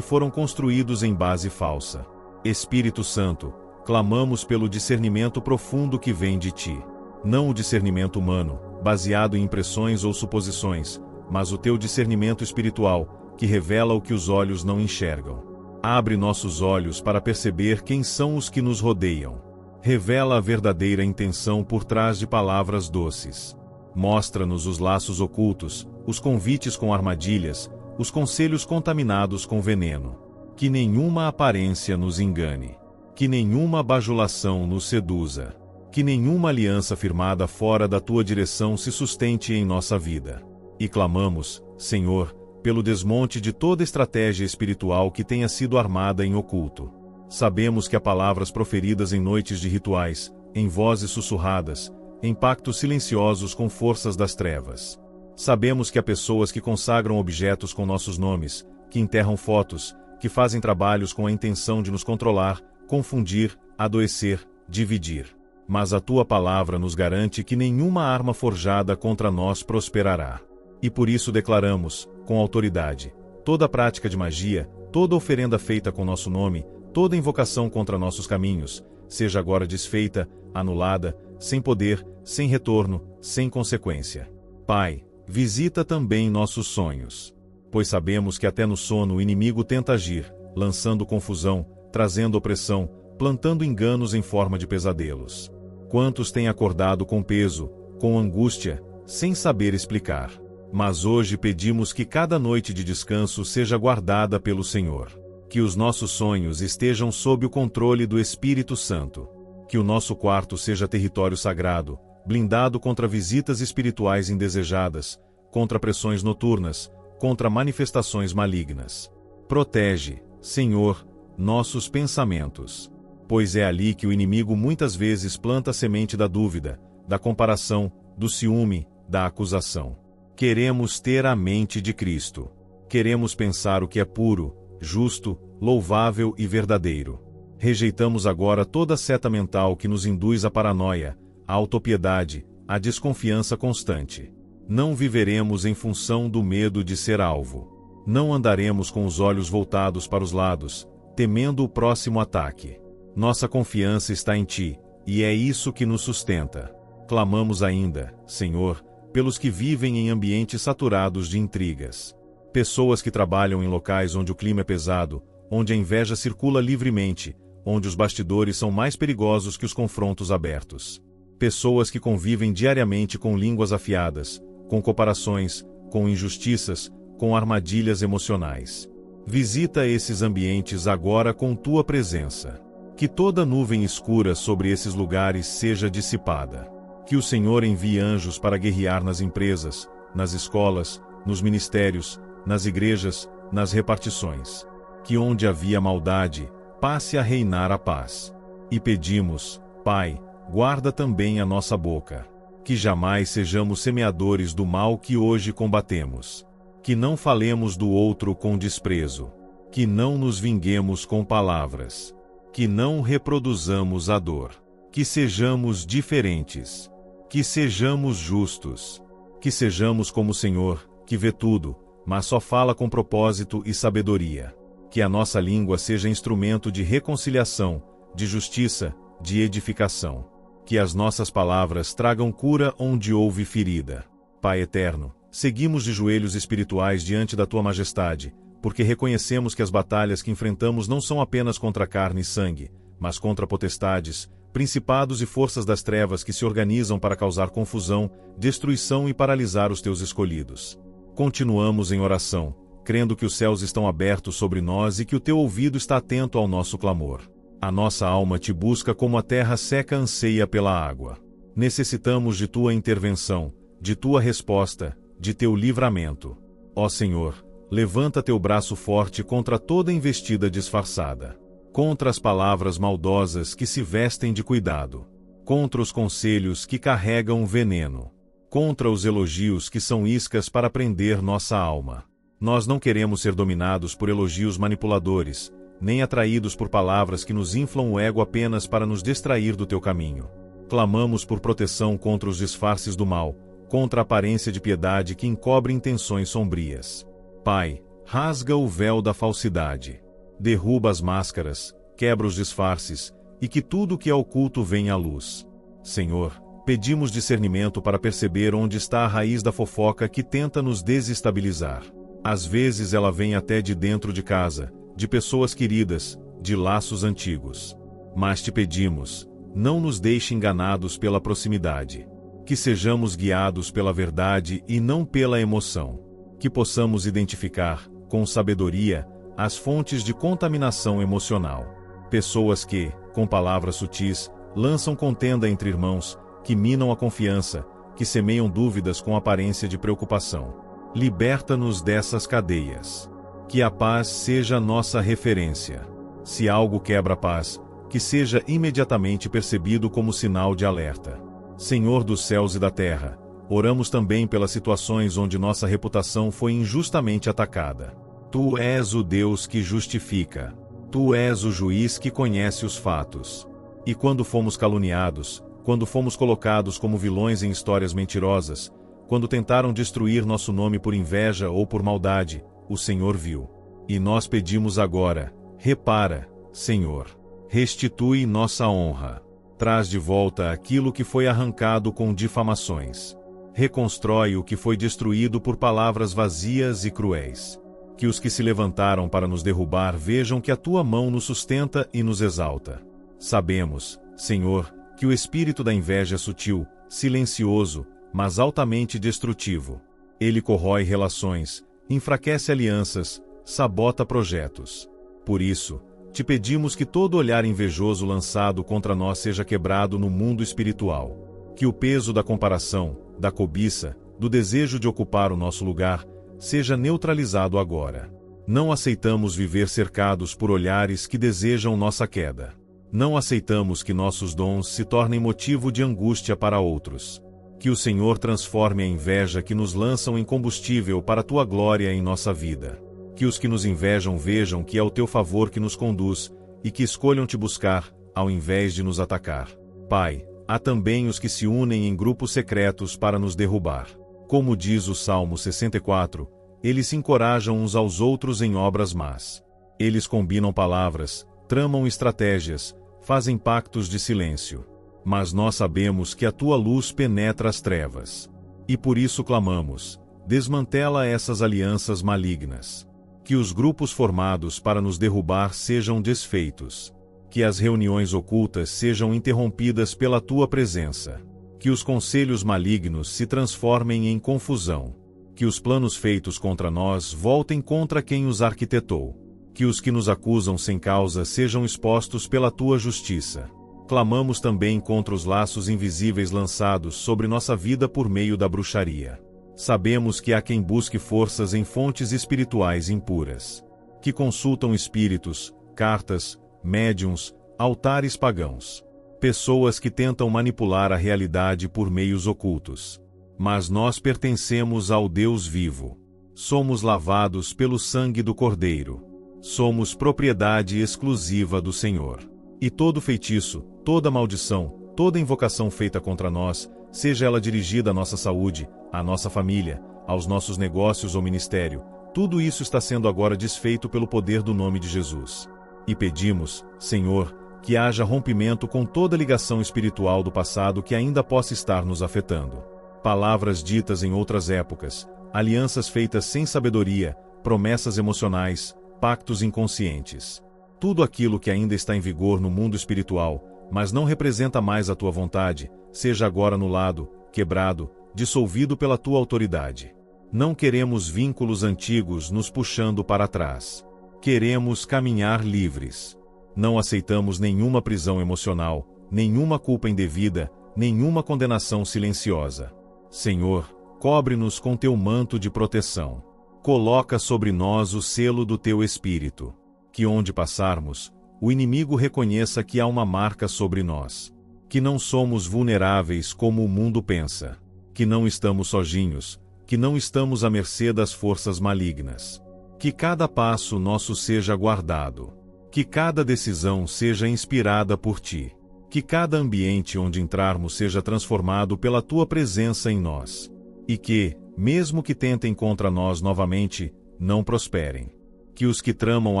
foram construídos em base falsa. Espírito Santo, clamamos pelo discernimento profundo que vem de Ti. Não o discernimento humano, baseado em impressões ou suposições, mas o Teu discernimento espiritual, que revela o que os olhos não enxergam. Abre nossos olhos para perceber quem são os que nos rodeiam. Revela a verdadeira intenção por trás de palavras doces. Mostra-nos os laços ocultos, os convites com armadilhas, os conselhos contaminados com veneno. Que nenhuma aparência nos engane. Que nenhuma bajulação nos seduza. Que nenhuma aliança firmada fora da Tua direção se sustente em nossa vida. E clamamos, Senhor, pelo desmonte de toda estratégia espiritual que tenha sido armada em oculto. Sabemos que há palavras proferidas em noites de rituais, em vozes sussurradas, em pactos silenciosos com forças das trevas. Sabemos que há pessoas que consagram objetos com nossos nomes, que enterram fotos, que fazem trabalhos com a intenção de nos controlar, confundir, adoecer, dividir. Mas a Tua palavra nos garante que nenhuma arma forjada contra nós prosperará. E por isso declaramos, com autoridade, toda prática de magia, toda oferenda feita com nosso nome, toda invocação contra nossos caminhos, seja agora desfeita, anulada, sem poder, sem retorno, sem consequência. Pai, visita também nossos sonhos. Pois sabemos que até no sono o inimigo tenta agir, lançando confusão, trazendo opressão, plantando enganos em forma de pesadelos. Quantos têm acordado com peso, com angústia, sem saber explicar. Mas hoje pedimos que cada noite de descanso seja guardada pelo Senhor. Que os nossos sonhos estejam sob o controle do Espírito Santo. Que o nosso quarto seja território sagrado, blindado contra visitas espirituais indesejadas, contra pressões noturnas, contra manifestações malignas. Protege, Senhor, nossos pensamentos. Pois é ali que o inimigo muitas vezes planta a semente da dúvida, da comparação, do ciúme, da acusação. Queremos ter a mente de Cristo. Queremos pensar o que é puro, justo, louvável e verdadeiro. Rejeitamos agora toda seta mental que nos induz à paranoia, à autopiedade, à desconfiança constante. Não viveremos em função do medo de ser alvo. Não andaremos com os olhos voltados para os lados, temendo o próximo ataque. Nossa confiança está em Ti, e é isso que nos sustenta. Clamamos ainda, Senhor, pelos que vivem em ambientes saturados de intrigas. Pessoas que trabalham em locais onde o clima é pesado, onde a inveja circula livremente, onde os bastidores são mais perigosos que os confrontos abertos. Pessoas que convivem diariamente com línguas afiadas, com comparações, com injustiças, com armadilhas emocionais. Visita esses ambientes agora com Tua presença. Que toda nuvem escura sobre esses lugares seja dissipada. Que o Senhor envie anjos para guerrear nas empresas, nas escolas, nos ministérios, nas igrejas, nas repartições. Que onde havia maldade, passe a reinar a paz. E pedimos, Pai, guarda também a nossa boca. Que jamais sejamos semeadores do mal que hoje combatemos. Que não falemos do outro com desprezo. Que não nos vinguemos com palavras. Que não reproduzamos a dor. Que sejamos diferentes. Que sejamos justos. Que sejamos como o Senhor, que vê tudo, mas só fala com propósito e sabedoria. Que a nossa língua seja instrumento de reconciliação, de justiça, de edificação. Que as nossas palavras tragam cura onde houve ferida. Pai eterno, seguimos de joelhos espirituais diante da Tua majestade, porque reconhecemos que as batalhas que enfrentamos não são apenas contra carne e sangue, mas contra potestades, principados e forças das trevas que se organizam para causar confusão, destruição e paralisar os Teus escolhidos. Continuamos em oração, crendo que os céus estão abertos sobre nós e que o Teu ouvido está atento ao nosso clamor. A nossa alma Te busca como a terra seca anseia pela água. Necessitamos de Tua intervenção, de Tua resposta, de Teu livramento. Ó Senhor, levanta Teu braço forte contra toda investida disfarçada. Contra as palavras maldosas que se vestem de cuidado. Contra os conselhos que carregam veneno. Contra os elogios que são iscas para prender nossa alma. Nós não queremos ser dominados por elogios manipuladores, nem atraídos por palavras que nos inflam o ego apenas para nos distrair do Teu caminho. Clamamos por proteção contra os disfarces do mal, contra a aparência de piedade que encobre intenções sombrias. Pai, rasga o véu da falsidade. Derruba as máscaras, quebra os disfarces, e que tudo o que é oculto venha à luz. Senhor, pedimos discernimento para perceber onde está a raiz da fofoca que tenta nos desestabilizar. Às vezes ela vem até de dentro de casa, de pessoas queridas, de laços antigos. Mas te pedimos, não nos deixe enganados pela proximidade. Que sejamos guiados pela verdade e não pela emoção. Que possamos identificar, com sabedoria, as fontes de contaminação emocional. Pessoas que, com palavras sutis, lançam contenda entre irmãos, que minam a confiança, que semeiam dúvidas com aparência de preocupação. Liberta-nos dessas cadeias. Que a paz seja nossa referência. Se algo quebra a paz, que seja imediatamente percebido como sinal de alerta. Senhor dos céus e da terra, oramos também pelas situações onde nossa reputação foi injustamente atacada. Tu és o Deus que justifica. Tu és o juiz que conhece os fatos. E quando fomos caluniados, quando fomos colocados como vilões em histórias mentirosas, quando tentaram destruir nosso nome por inveja ou por maldade, o Senhor viu. E nós pedimos agora, repara, Senhor. Restitui nossa honra. Traz de volta aquilo que foi arrancado com difamações. Reconstrói o que foi destruído por palavras vazias e cruéis. Que os que se levantaram para nos derrubar vejam que a tua mão nos sustenta e nos exalta. Sabemos, Senhor, que o espírito da inveja é sutil, silencioso, mas altamente destrutivo. Ele corrói relações, enfraquece alianças, sabota projetos. Por isso, te pedimos que todo olhar invejoso lançado contra nós seja quebrado no mundo espiritual. Que o peso da comparação, da cobiça, do desejo de ocupar o nosso lugar, seja neutralizado agora. Não aceitamos viver cercados por olhares que desejam nossa queda. Não aceitamos que nossos dons se tornem motivo de angústia para outros. Que o Senhor transforme a inveja que nos lançam em combustível para a tua glória em nossa vida. Que os que nos invejam vejam que é o teu favor que nos conduz, e que escolham te buscar, ao invés de nos atacar. Pai, há também os que se unem em grupos secretos para nos derrubar. Como diz o Salmo 64, eles se encorajam uns aos outros em obras más. Eles combinam palavras, tramam estratégias, fazem pactos de silêncio. Mas nós sabemos que a tua luz penetra as trevas. E por isso clamamos, desmantela essas alianças malignas. Que os grupos formados para nos derrubar sejam desfeitos. Que as reuniões ocultas sejam interrompidas pela tua presença. Que os conselhos malignos se transformem em confusão. Que os planos feitos contra nós voltem contra quem os arquitetou. Que os que nos acusam sem causa sejam expostos pela tua justiça. Clamamos também contra os laços invisíveis lançados sobre nossa vida por meio da bruxaria. Sabemos que há quem busque forças em fontes espirituais impuras. Que consultam espíritos, cartas, médiuns, altares pagãos. Pessoas que tentam manipular a realidade por meios ocultos. Mas nós pertencemos ao Deus vivo. Somos lavados pelo sangue do Cordeiro. Somos propriedade exclusiva do Senhor. E todo feitiço, toda maldição, toda invocação feita contra nós, seja ela dirigida à nossa saúde, à nossa família, aos nossos negócios ou ministério, tudo isso está sendo agora desfeito pelo poder do nome de Jesus. E pedimos, Senhor, que haja rompimento com toda ligação espiritual do passado que ainda possa estar nos afetando. Palavras ditas em outras épocas, alianças feitas sem sabedoria, promessas emocionais, pactos inconscientes. Tudo aquilo que ainda está em vigor no mundo espiritual, mas não representa mais a tua vontade, seja agora anulado, quebrado, dissolvido pela tua autoridade. Não queremos vínculos antigos nos puxando para trás. Queremos caminhar livres. Não aceitamos nenhuma prisão emocional, nenhuma culpa indevida, nenhuma condenação silenciosa. Senhor, cobre-nos com teu manto de proteção. Coloca sobre nós o selo do teu Espírito. Que onde passarmos, o inimigo reconheça que há uma marca sobre nós. Que não somos vulneráveis como o mundo pensa. Que não estamos sozinhos, que não estamos à mercê das forças malignas. Que cada passo nosso seja guardado. Que cada decisão seja inspirada por ti. Que cada ambiente onde entrarmos seja transformado pela tua presença em nós. E que, mesmo que tentem contra nós novamente, não prosperem. Que os que tramam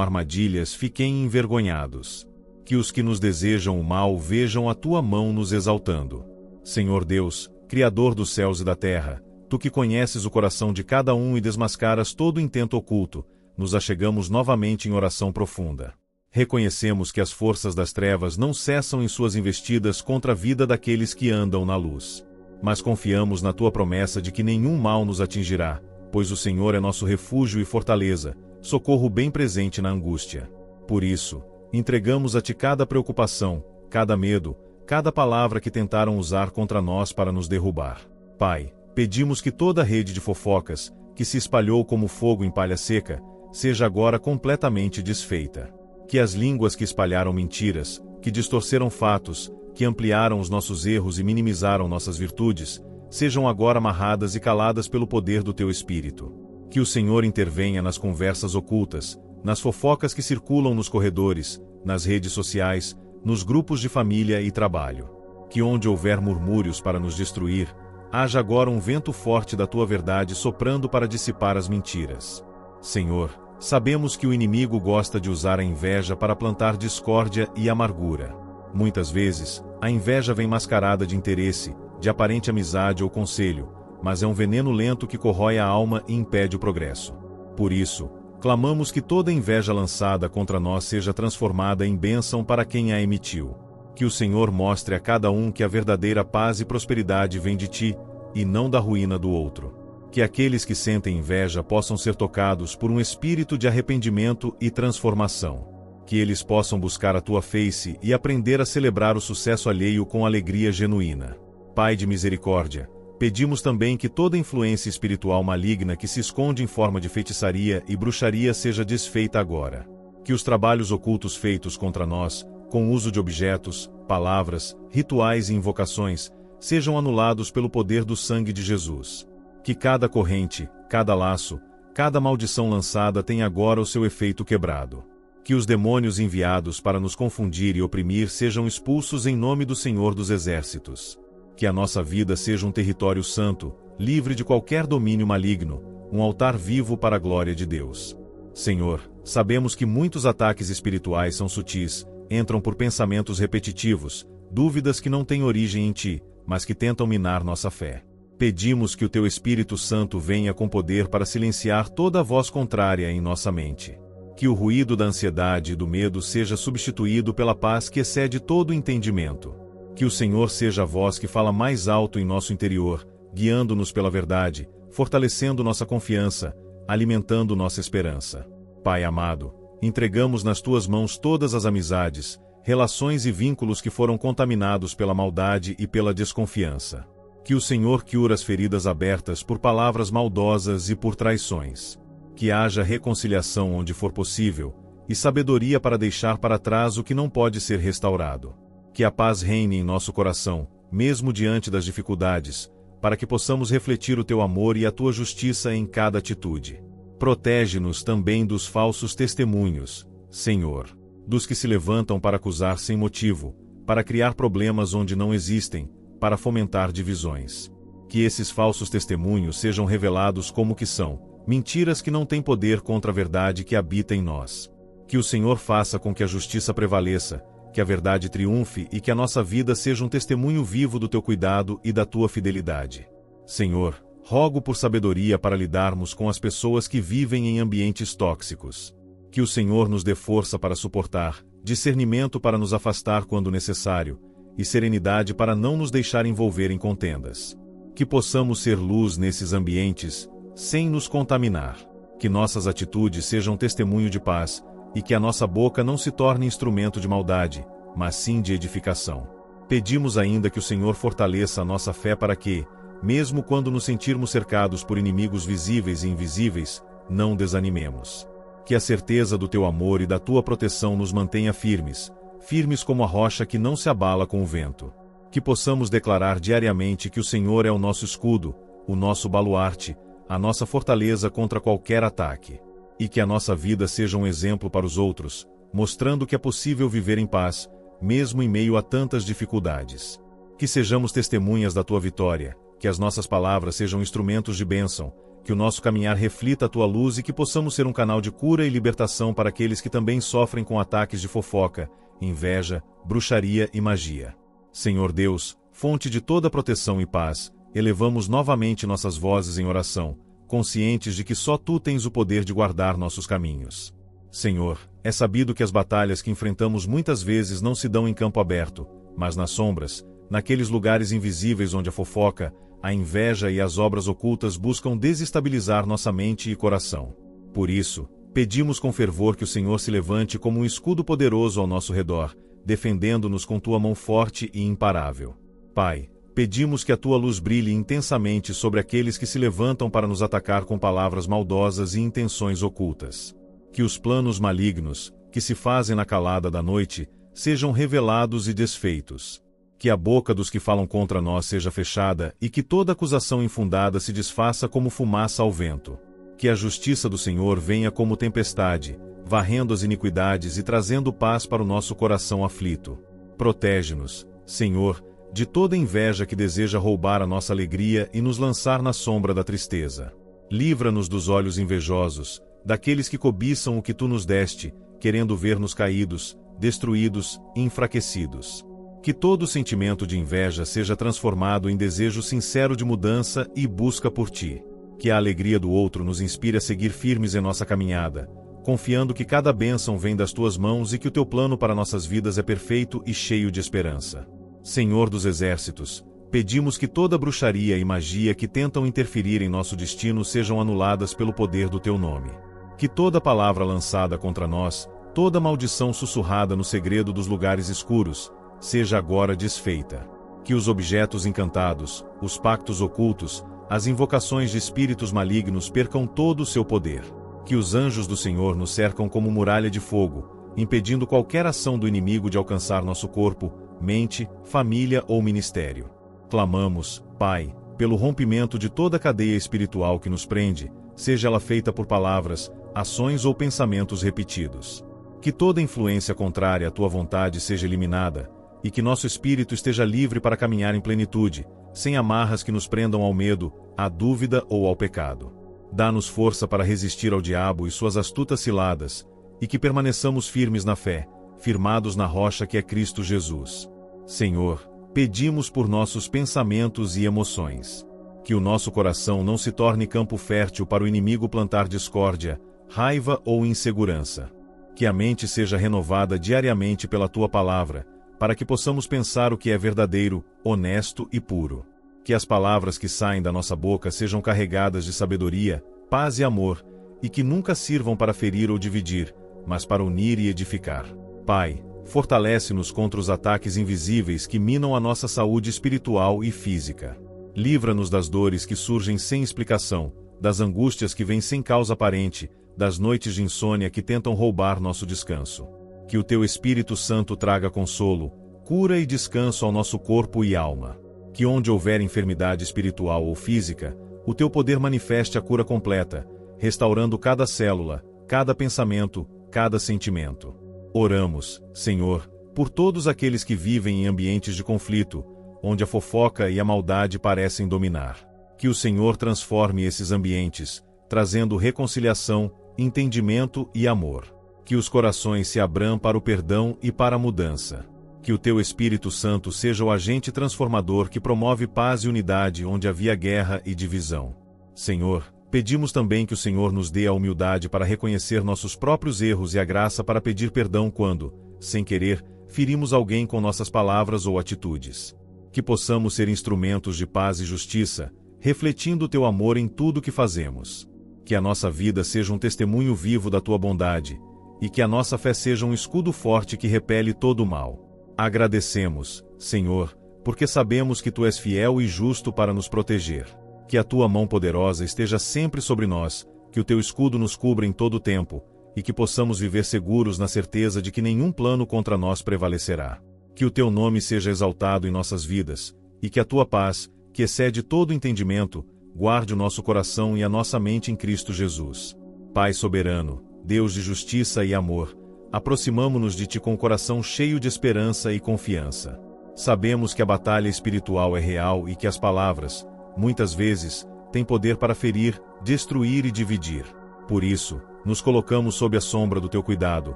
armadilhas fiquem envergonhados. Que os que nos desejam o mal vejam a tua mão nos exaltando. Senhor Deus, Criador dos céus e da terra, tu que conheces o coração de cada um e desmascaras todo intento oculto, nos achegamos novamente em oração profunda. Reconhecemos que as forças das trevas não cessam em suas investidas contra a vida daqueles que andam na luz. Mas confiamos na tua promessa de que nenhum mal nos atingirá, pois o Senhor é nosso refúgio e fortaleza, socorro bem presente na angústia. Por isso, entregamos a ti cada preocupação, cada medo, cada palavra que tentaram usar contra nós para nos derrubar. Pai, pedimos que toda a rede de fofocas, que se espalhou como fogo em palha seca, seja agora completamente desfeita. Que as línguas que espalharam mentiras, que distorceram fatos, que ampliaram os nossos erros e minimizaram nossas virtudes, sejam agora amarradas e caladas pelo poder do teu Espírito. Que o Senhor intervenha nas conversas ocultas, nas fofocas que circulam nos corredores, nas redes sociais, nos grupos de família e trabalho. Que onde houver murmúrios para nos destruir, haja agora um vento forte da tua verdade soprando para dissipar as mentiras. Senhor, sabemos que o inimigo gosta de usar a inveja para plantar discórdia e amargura. Muitas vezes, a inveja vem mascarada de interesse, de aparente amizade ou conselho, mas é um veneno lento que corrói a alma e impede o progresso. Por isso, clamamos que toda inveja lançada contra nós seja transformada em bênção para quem a emitiu. Que o Senhor mostre a cada um que a verdadeira paz e prosperidade vem de ti, e não da ruína do outro. Que aqueles que sentem inveja possam ser tocados por um espírito de arrependimento e transformação. Que eles possam buscar a tua face e aprender a celebrar o sucesso alheio com alegria genuína. Pai de misericórdia, pedimos também que toda influência espiritual maligna que se esconde em forma de feitiçaria e bruxaria seja desfeita agora. Que os trabalhos ocultos feitos contra nós, com uso de objetos, palavras, rituais e invocações, sejam anulados pelo poder do sangue de Jesus. Que cada corrente, cada laço, cada maldição lançada tenha agora o seu efeito quebrado. Que os demônios enviados para nos confundir e oprimir sejam expulsos em nome do Senhor dos Exércitos. Que a nossa vida seja um território santo, livre de qualquer domínio maligno, um altar vivo para a glória de Deus. Senhor, sabemos que muitos ataques espirituais são sutis, entram por pensamentos repetitivos, dúvidas que não têm origem em ti, mas que tentam minar nossa fé. Pedimos que o teu Espírito Santo venha com poder para silenciar toda a voz contrária em nossa mente. Que o ruído da ansiedade e do medo seja substituído pela paz que excede todo o entendimento. Que o Senhor seja a voz que fala mais alto em nosso interior, guiando-nos pela verdade, fortalecendo nossa confiança, alimentando nossa esperança. Pai amado, entregamos nas tuas mãos todas as amizades, relações e vínculos que foram contaminados pela maldade e pela desconfiança. Que o Senhor cure as feridas abertas por palavras maldosas e por traições. Que haja reconciliação onde for possível, e sabedoria para deixar para trás o que não pode ser restaurado. Que a paz reine em nosso coração, mesmo diante das dificuldades, para que possamos refletir o teu amor e a tua justiça em cada atitude. Protege-nos também dos falsos testemunhos, Senhor, dos que se levantam para acusar sem motivo, para criar problemas onde não existem, para fomentar divisões. Que esses falsos testemunhos sejam revelados como que são, mentiras que não têm poder contra a verdade que habita em nós. Que o Senhor faça com que a justiça prevaleça, que a verdade triunfe e que a nossa vida seja um testemunho vivo do teu cuidado e da tua fidelidade. Senhor, rogo por sabedoria para lidarmos com as pessoas que vivem em ambientes tóxicos. Que o Senhor nos dê força para suportar, discernimento para nos afastar quando necessário, e serenidade para não nos deixar envolver em contendas. Que possamos ser luz nesses ambientes, sem nos contaminar. Que nossas atitudes sejam testemunho de paz, e que a nossa boca não se torne instrumento de maldade, mas sim de edificação. Pedimos ainda que o Senhor fortaleça a nossa fé para que, mesmo quando nos sentirmos cercados por inimigos visíveis e invisíveis, não desanimemos. Que a certeza do teu amor e da tua proteção nos mantenha firmes, firmes como a rocha que não se abala com o vento. Que possamos declarar diariamente que o Senhor é o nosso escudo, o nosso baluarte, a nossa fortaleza contra qualquer ataque. E que a nossa vida seja um exemplo para os outros, mostrando que é possível viver em paz, mesmo em meio a tantas dificuldades. Que sejamos testemunhas da tua vitória, que as nossas palavras sejam instrumentos de bênção, que o nosso caminhar reflita a tua luz e que possamos ser um canal de cura e libertação para aqueles que também sofrem com ataques de fofoca, inveja, bruxaria e magia. Senhor Deus, fonte de toda proteção e paz, elevamos novamente nossas vozes em oração, conscientes de que só tu tens o poder de guardar nossos caminhos. Senhor, é sabido que as batalhas que enfrentamos muitas vezes não se dão em campo aberto, mas nas sombras, naqueles lugares invisíveis onde a fofoca, a inveja e as obras ocultas buscam desestabilizar nossa mente e coração. Por isso, pedimos com fervor que o Senhor se levante como um escudo poderoso ao nosso redor, defendendo-nos com tua mão forte e imparável. Pai, pedimos que a tua luz brilhe intensamente sobre aqueles que se levantam para nos atacar com palavras maldosas e intenções ocultas. Que os planos malignos, que se fazem na calada da noite, sejam revelados e desfeitos. Que a boca dos que falam contra nós seja fechada e que toda acusação infundada se desfaça como fumaça ao vento. Que a justiça do Senhor venha como tempestade, varrendo as iniquidades e trazendo paz para o nosso coração aflito. Protege-nos, Senhor, de toda inveja que deseja roubar a nossa alegria e nos lançar na sombra da tristeza. Livra-nos dos olhos invejosos, daqueles que cobiçam o que tu nos deste, querendo ver-nos caídos, destruídos e enfraquecidos. Que todo sentimento de inveja seja transformado em desejo sincero de mudança e busca por ti. Que a alegria do outro nos inspire a seguir firmes em nossa caminhada, confiando que cada bênção vem das tuas mãos e que o teu plano para nossas vidas é perfeito e cheio de esperança. Senhor dos exércitos, pedimos que toda bruxaria e magia que tentam interferir em nosso destino sejam anuladas pelo poder do teu nome. Que toda palavra lançada contra nós, toda maldição sussurrada no segredo dos lugares escuros, seja agora desfeita. Que os objetos encantados, os pactos ocultos, as invocações de espíritos malignos percam todo o seu poder. Que os anjos do Senhor nos cercam como muralha de fogo, impedindo qualquer ação do inimigo de alcançar nosso corpo, mente, família ou ministério. Clamamos, Pai, pelo rompimento de toda a cadeia espiritual que nos prende, seja ela feita por palavras, ações ou pensamentos repetidos. Que toda influência contrária à tua vontade seja eliminada, e que nosso espírito esteja livre para caminhar em plenitude, sem amarras que nos prendam ao medo, à dúvida ou ao pecado. Dá-nos força para resistir ao diabo e suas astutas ciladas, e que permaneçamos firmes na fé, firmados na rocha que é Cristo Jesus. Senhor, pedimos por nossos pensamentos e emoções. Que o nosso coração não se torne campo fértil para o inimigo plantar discórdia, raiva ou insegurança. Que a mente seja renovada diariamente pela tua palavra, para que possamos pensar o que é verdadeiro, honesto e puro. Que as palavras que saem da nossa boca sejam carregadas de sabedoria, paz e amor, e que nunca sirvam para ferir ou dividir, mas para unir e edificar. Pai, fortalece-nos contra os ataques invisíveis que minam a nossa saúde espiritual e física. Livra-nos das dores que surgem sem explicação, das angústias que vêm sem causa aparente, das noites de insônia que tentam roubar nosso descanso. Que o teu Espírito Santo traga consolo, cura e descanso ao nosso corpo e alma. Que onde houver enfermidade espiritual ou física, o teu poder manifeste a cura completa, restaurando cada célula, cada pensamento, cada sentimento. Oramos, Senhor, por todos aqueles que vivem em ambientes de conflito, onde a fofoca e a maldade parecem dominar. Que o Senhor transforme esses ambientes, trazendo reconciliação, entendimento e amor. Que os corações se abram para o perdão e para a mudança. Que o teu Espírito Santo seja o agente transformador que promove paz e unidade onde havia guerra e divisão. Senhor, pedimos também que o Senhor nos dê a humildade para reconhecer nossos próprios erros e a graça para pedir perdão quando, sem querer, ferimos alguém com nossas palavras ou atitudes. Que possamos ser instrumentos de paz e justiça, refletindo o teu amor em tudo que fazemos. Que a nossa vida seja um testemunho vivo da tua bondade, e que a nossa fé seja um escudo forte que repele todo o mal. Agradecemos, Senhor, porque sabemos que tu és fiel e justo para nos proteger. Que a tua mão poderosa esteja sempre sobre nós, que o teu escudo nos cubra em todo o tempo, e que possamos viver seguros na certeza de que nenhum plano contra nós prevalecerá. Que o teu nome seja exaltado em nossas vidas, e que a tua paz, que excede todo entendimento, guarde o nosso coração e a nossa mente em Cristo Jesus. Pai soberano, Deus de justiça e amor, aproximamo-nos de ti com o coração cheio de esperança e confiança. Sabemos que a batalha espiritual é real e que as palavras, muitas vezes, têm poder para ferir, destruir e dividir. Por isso, nos colocamos sob a sombra do teu cuidado,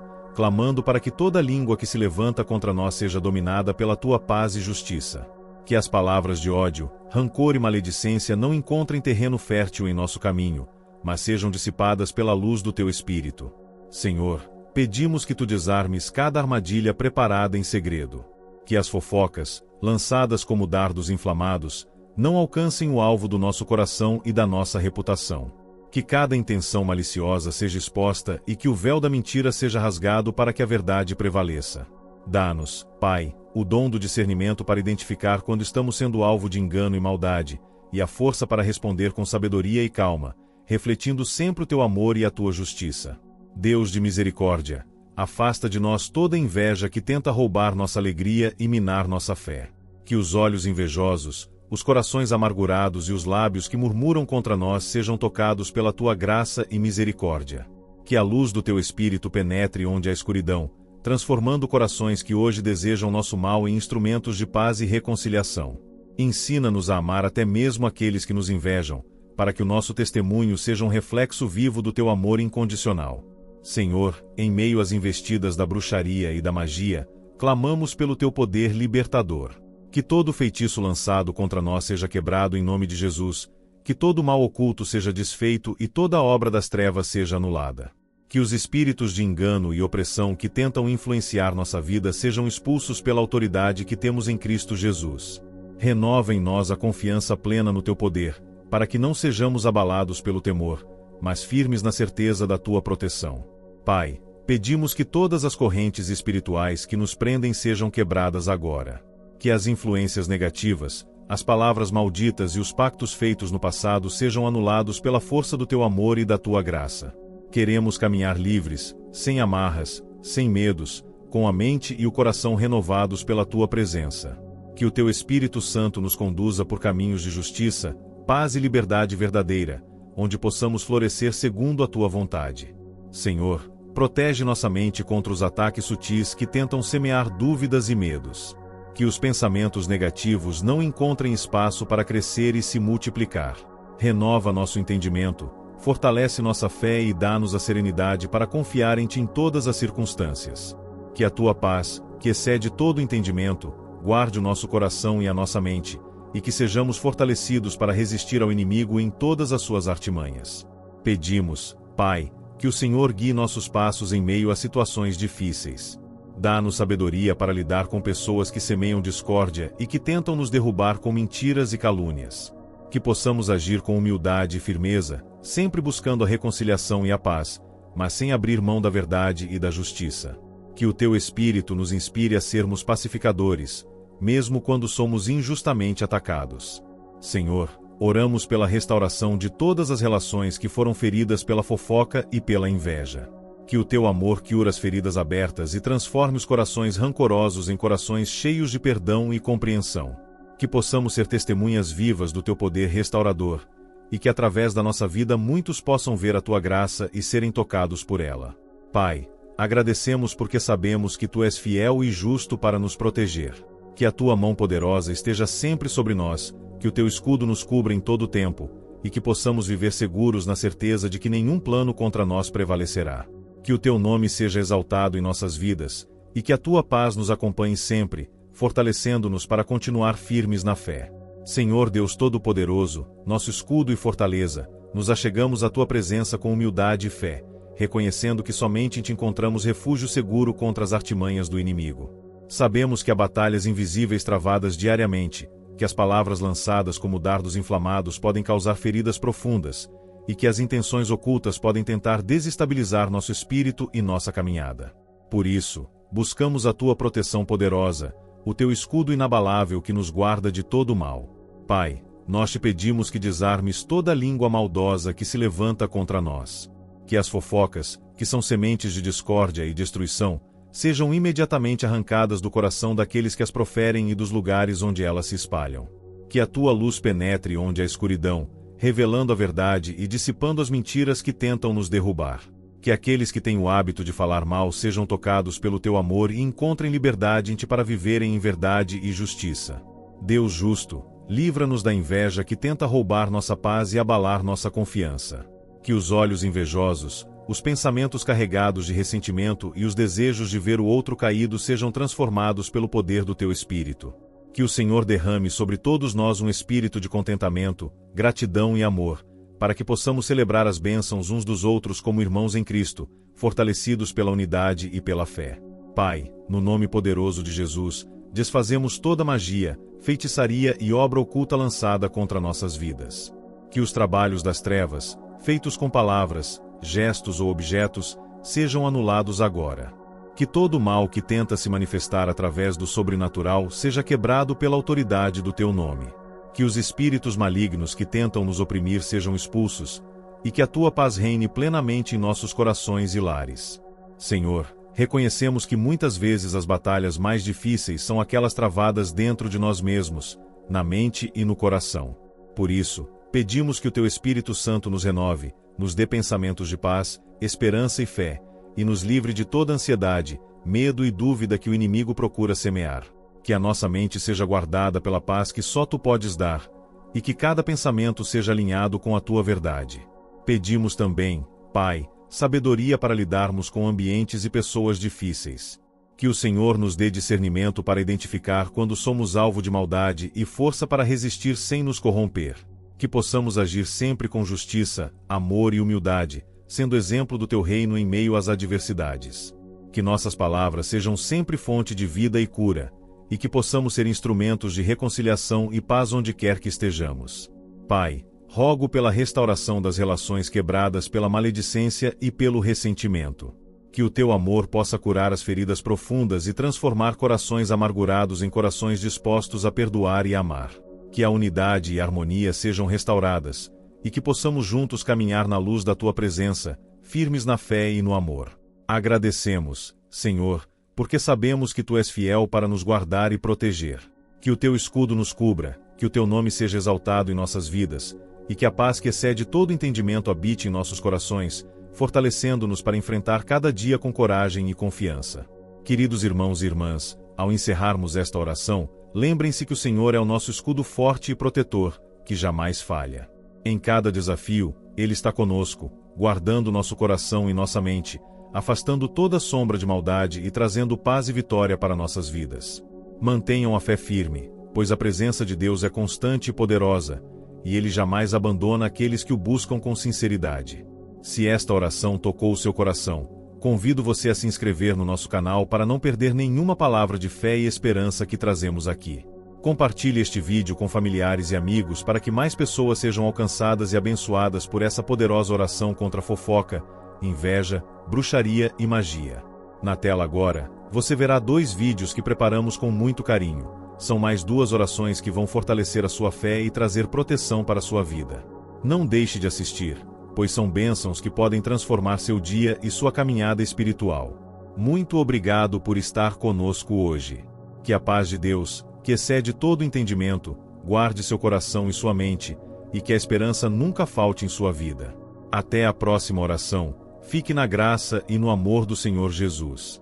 clamando para que toda língua que se levanta contra nós seja dominada pela tua paz e justiça. Que as palavras de ódio, rancor e maledicência não encontrem terreno fértil em nosso caminho, mas sejam dissipadas pela luz do teu Espírito. Senhor, pedimos que tu desarmes cada armadilha preparada em segredo. Que as fofocas, lançadas como dardos inflamados, não alcancem o alvo do nosso coração e da nossa reputação. Que cada intenção maliciosa seja exposta e que o véu da mentira seja rasgado para que a verdade prevaleça. Dá-nos, Pai, o dom do discernimento para identificar quando estamos sendo alvo de engano e maldade, e a força para responder com sabedoria e calma, refletindo sempre o teu amor e a tua justiça. Deus de misericórdia, afasta de nós toda inveja que tenta roubar nossa alegria e minar nossa fé. Que os olhos invejosos, os corações amargurados e os lábios que murmuram contra nós sejam tocados pela tua graça e misericórdia. Que a luz do teu Espírito penetre onde há escuridão, transformando corações que hoje desejam nosso mal em instrumentos de paz e reconciliação. Ensina-nos a amar até mesmo aqueles que nos invejam, para que o nosso testemunho seja um reflexo vivo do teu amor incondicional. Senhor, em meio às investidas da bruxaria e da magia, clamamos pelo teu poder libertador. Que todo feitiço lançado contra nós seja quebrado em nome de Jesus, que todo mal oculto seja desfeito e toda obra das trevas seja anulada. Que os espíritos de engano e opressão que tentam influenciar nossa vida sejam expulsos pela autoridade que temos em Cristo Jesus. Renova em nós a confiança plena no teu poder, para que não sejamos abalados pelo temor, mas firmes na certeza da tua proteção. Pai, pedimos que todas as correntes espirituais que nos prendem sejam quebradas agora. Que as influências negativas, as palavras malditas e os pactos feitos no passado sejam anulados pela força do teu amor e da tua graça. Queremos caminhar livres, sem amarras, sem medos, com a mente e o coração renovados pela tua presença. Que o teu Espírito Santo nos conduza por caminhos de justiça, paz e liberdade verdadeira, onde possamos florescer segundo a tua vontade. Senhor, protege nossa mente contra os ataques sutis que tentam semear dúvidas e medos. Que os pensamentos negativos não encontrem espaço para crescer e se multiplicar. Renova nosso entendimento, fortalece nossa fé e dá-nos a serenidade para confiar em ti em todas as circunstâncias. Que a tua paz, que excede todo entendimento, guarde o nosso coração e a nossa mente, e que sejamos fortalecidos para resistir ao inimigo em todas as suas artimanhas. Pedimos, Pai, que o Senhor guie nossos passos em meio a situações difíceis. Dá-nos sabedoria para lidar com pessoas que semeiam discórdia e que tentam nos derrubar com mentiras e calúnias. Que possamos agir com humildade e firmeza, sempre buscando a reconciliação e a paz, mas sem abrir mão da verdade e da justiça. Que o teu Espírito nos inspire a sermos pacificadores, mesmo quando somos injustamente atacados. Senhor, oramos pela restauração de todas as relações que foram feridas pela fofoca e pela inveja. Que o teu amor cure as feridas abertas e transforme os corações rancorosos em corações cheios de perdão e compreensão. Que possamos ser testemunhas vivas do teu poder restaurador, e que através da nossa vida muitos possam ver a tua graça e serem tocados por ela. Pai, agradecemos porque sabemos que tu és fiel e justo para nos proteger. Que a tua mão poderosa esteja sempre sobre nós, que o teu escudo nos cubra em todo o tempo, e que possamos viver seguros na certeza de que nenhum plano contra nós prevalecerá. Que o teu nome seja exaltado em nossas vidas, e que a tua paz nos acompanhe sempre, fortalecendo-nos para continuar firmes na fé. Senhor Deus Todo-Poderoso, nosso escudo e fortaleza, nos achegamos à tua presença com humildade e fé, reconhecendo que somente em ti encontramos refúgio seguro contra as artimanhas do inimigo. Sabemos que há batalhas invisíveis travadas diariamente, que as palavras lançadas como dardos inflamados podem causar feridas profundas, e que as intenções ocultas podem tentar desestabilizar nosso espírito e nossa caminhada. Por isso, buscamos a tua proteção poderosa, o teu escudo inabalável que nos guarda de todo o mal. Pai, nós te pedimos que desarmes toda língua maldosa que se levanta contra nós. Que as fofocas, que são sementes de discórdia e destruição, sejam imediatamente arrancadas do coração daqueles que as proferem e dos lugares onde elas se espalham. Que a tua luz penetre onde há escuridão, revelando a verdade e dissipando as mentiras que tentam nos derrubar. Que aqueles que têm o hábito de falar mal sejam tocados pelo teu amor e encontrem liberdade em ti para viverem em verdade e justiça. Deus justo, livra-nos da inveja que tenta roubar nossa paz e abalar nossa confiança. Que os olhos invejosos, os pensamentos carregados de ressentimento e os desejos de ver o outro caído sejam transformados pelo poder do teu Espírito. Que o Senhor derrame sobre todos nós um espírito de contentamento, gratidão e amor, para que possamos celebrar as bênçãos uns dos outros como irmãos em Cristo, fortalecidos pela unidade e pela fé. Pai, no nome poderoso de Jesus, desfazemos toda magia, feitiçaria e obra oculta lançada contra nossas vidas. Que os trabalhos das trevas, feitos com palavras, gestos ou objetos, sejam anulados agora. Que todo o mal que tenta se manifestar através do sobrenatural seja quebrado pela autoridade do teu nome. Que os espíritos malignos que tentam nos oprimir sejam expulsos, e que a tua paz reine plenamente em nossos corações e lares. Senhor, reconhecemos que muitas vezes as batalhas mais difíceis são aquelas travadas dentro de nós mesmos, na mente e no coração. Por isso, pedimos que o teu Espírito Santo nos renove, nos dê pensamentos de paz, esperança e fé, e nos livre de toda ansiedade, medo e dúvida que o inimigo procura semear. Que a nossa mente seja guardada pela paz que só tu podes dar, e que cada pensamento seja alinhado com a tua verdade. Pedimos também, Pai, sabedoria para lidarmos com ambientes e pessoas difíceis. Que o Senhor nos dê discernimento para identificar quando somos alvo de maldade e força para resistir sem nos corromper. Que possamos agir sempre com justiça, amor e humildade, sendo exemplo do teu reino em meio às adversidades. Que nossas palavras sejam sempre fonte de vida e cura, e que possamos ser instrumentos de reconciliação e paz onde quer que estejamos. Pai, rogo pela restauração das relações quebradas pela maledicência e pelo ressentimento. Que o teu amor possa curar as feridas profundas e transformar corações amargurados em corações dispostos a perdoar e amar. Que a unidade e a harmonia sejam restauradas, e que possamos juntos caminhar na luz da tua presença, firmes na fé e no amor. Agradecemos, Senhor, porque sabemos que tu és fiel para nos guardar e proteger. Que o teu escudo nos cubra, que o teu nome seja exaltado em nossas vidas, e que a paz que excede todo entendimento habite em nossos corações, fortalecendo-nos para enfrentar cada dia com coragem e confiança. Queridos irmãos e irmãs, ao encerrarmos esta oração, lembrem-se que o Senhor é o nosso escudo forte e protetor, que jamais falha. Em cada desafio, Ele está conosco, guardando nosso coração e nossa mente, afastando toda sombra de maldade e trazendo paz e vitória para nossas vidas. Mantenham a fé firme, pois a presença de Deus é constante e poderosa, e Ele jamais abandona aqueles que o buscam com sinceridade. Se esta oração tocou o seu coração, convido você a se inscrever no nosso canal para não perder nenhuma palavra de fé e esperança que trazemos aqui. Compartilhe este vídeo com familiares e amigos para que mais pessoas sejam alcançadas e abençoadas por essa poderosa oração contra a fofoca, inveja, bruxaria e magia. Na tela agora, você verá 2 vídeos que preparamos com muito carinho. São mais 2 orações que vão fortalecer a sua fé e trazer proteção para a sua vida. Não deixe de assistir, pois são bênçãos que podem transformar seu dia e sua caminhada espiritual. Muito obrigado por estar conosco hoje. Que a paz de Deus, que excede todo entendimento, guarde seu coração e sua mente, e que a esperança nunca falte em sua vida. Até a próxima oração. Fique na graça e no amor do Senhor Jesus.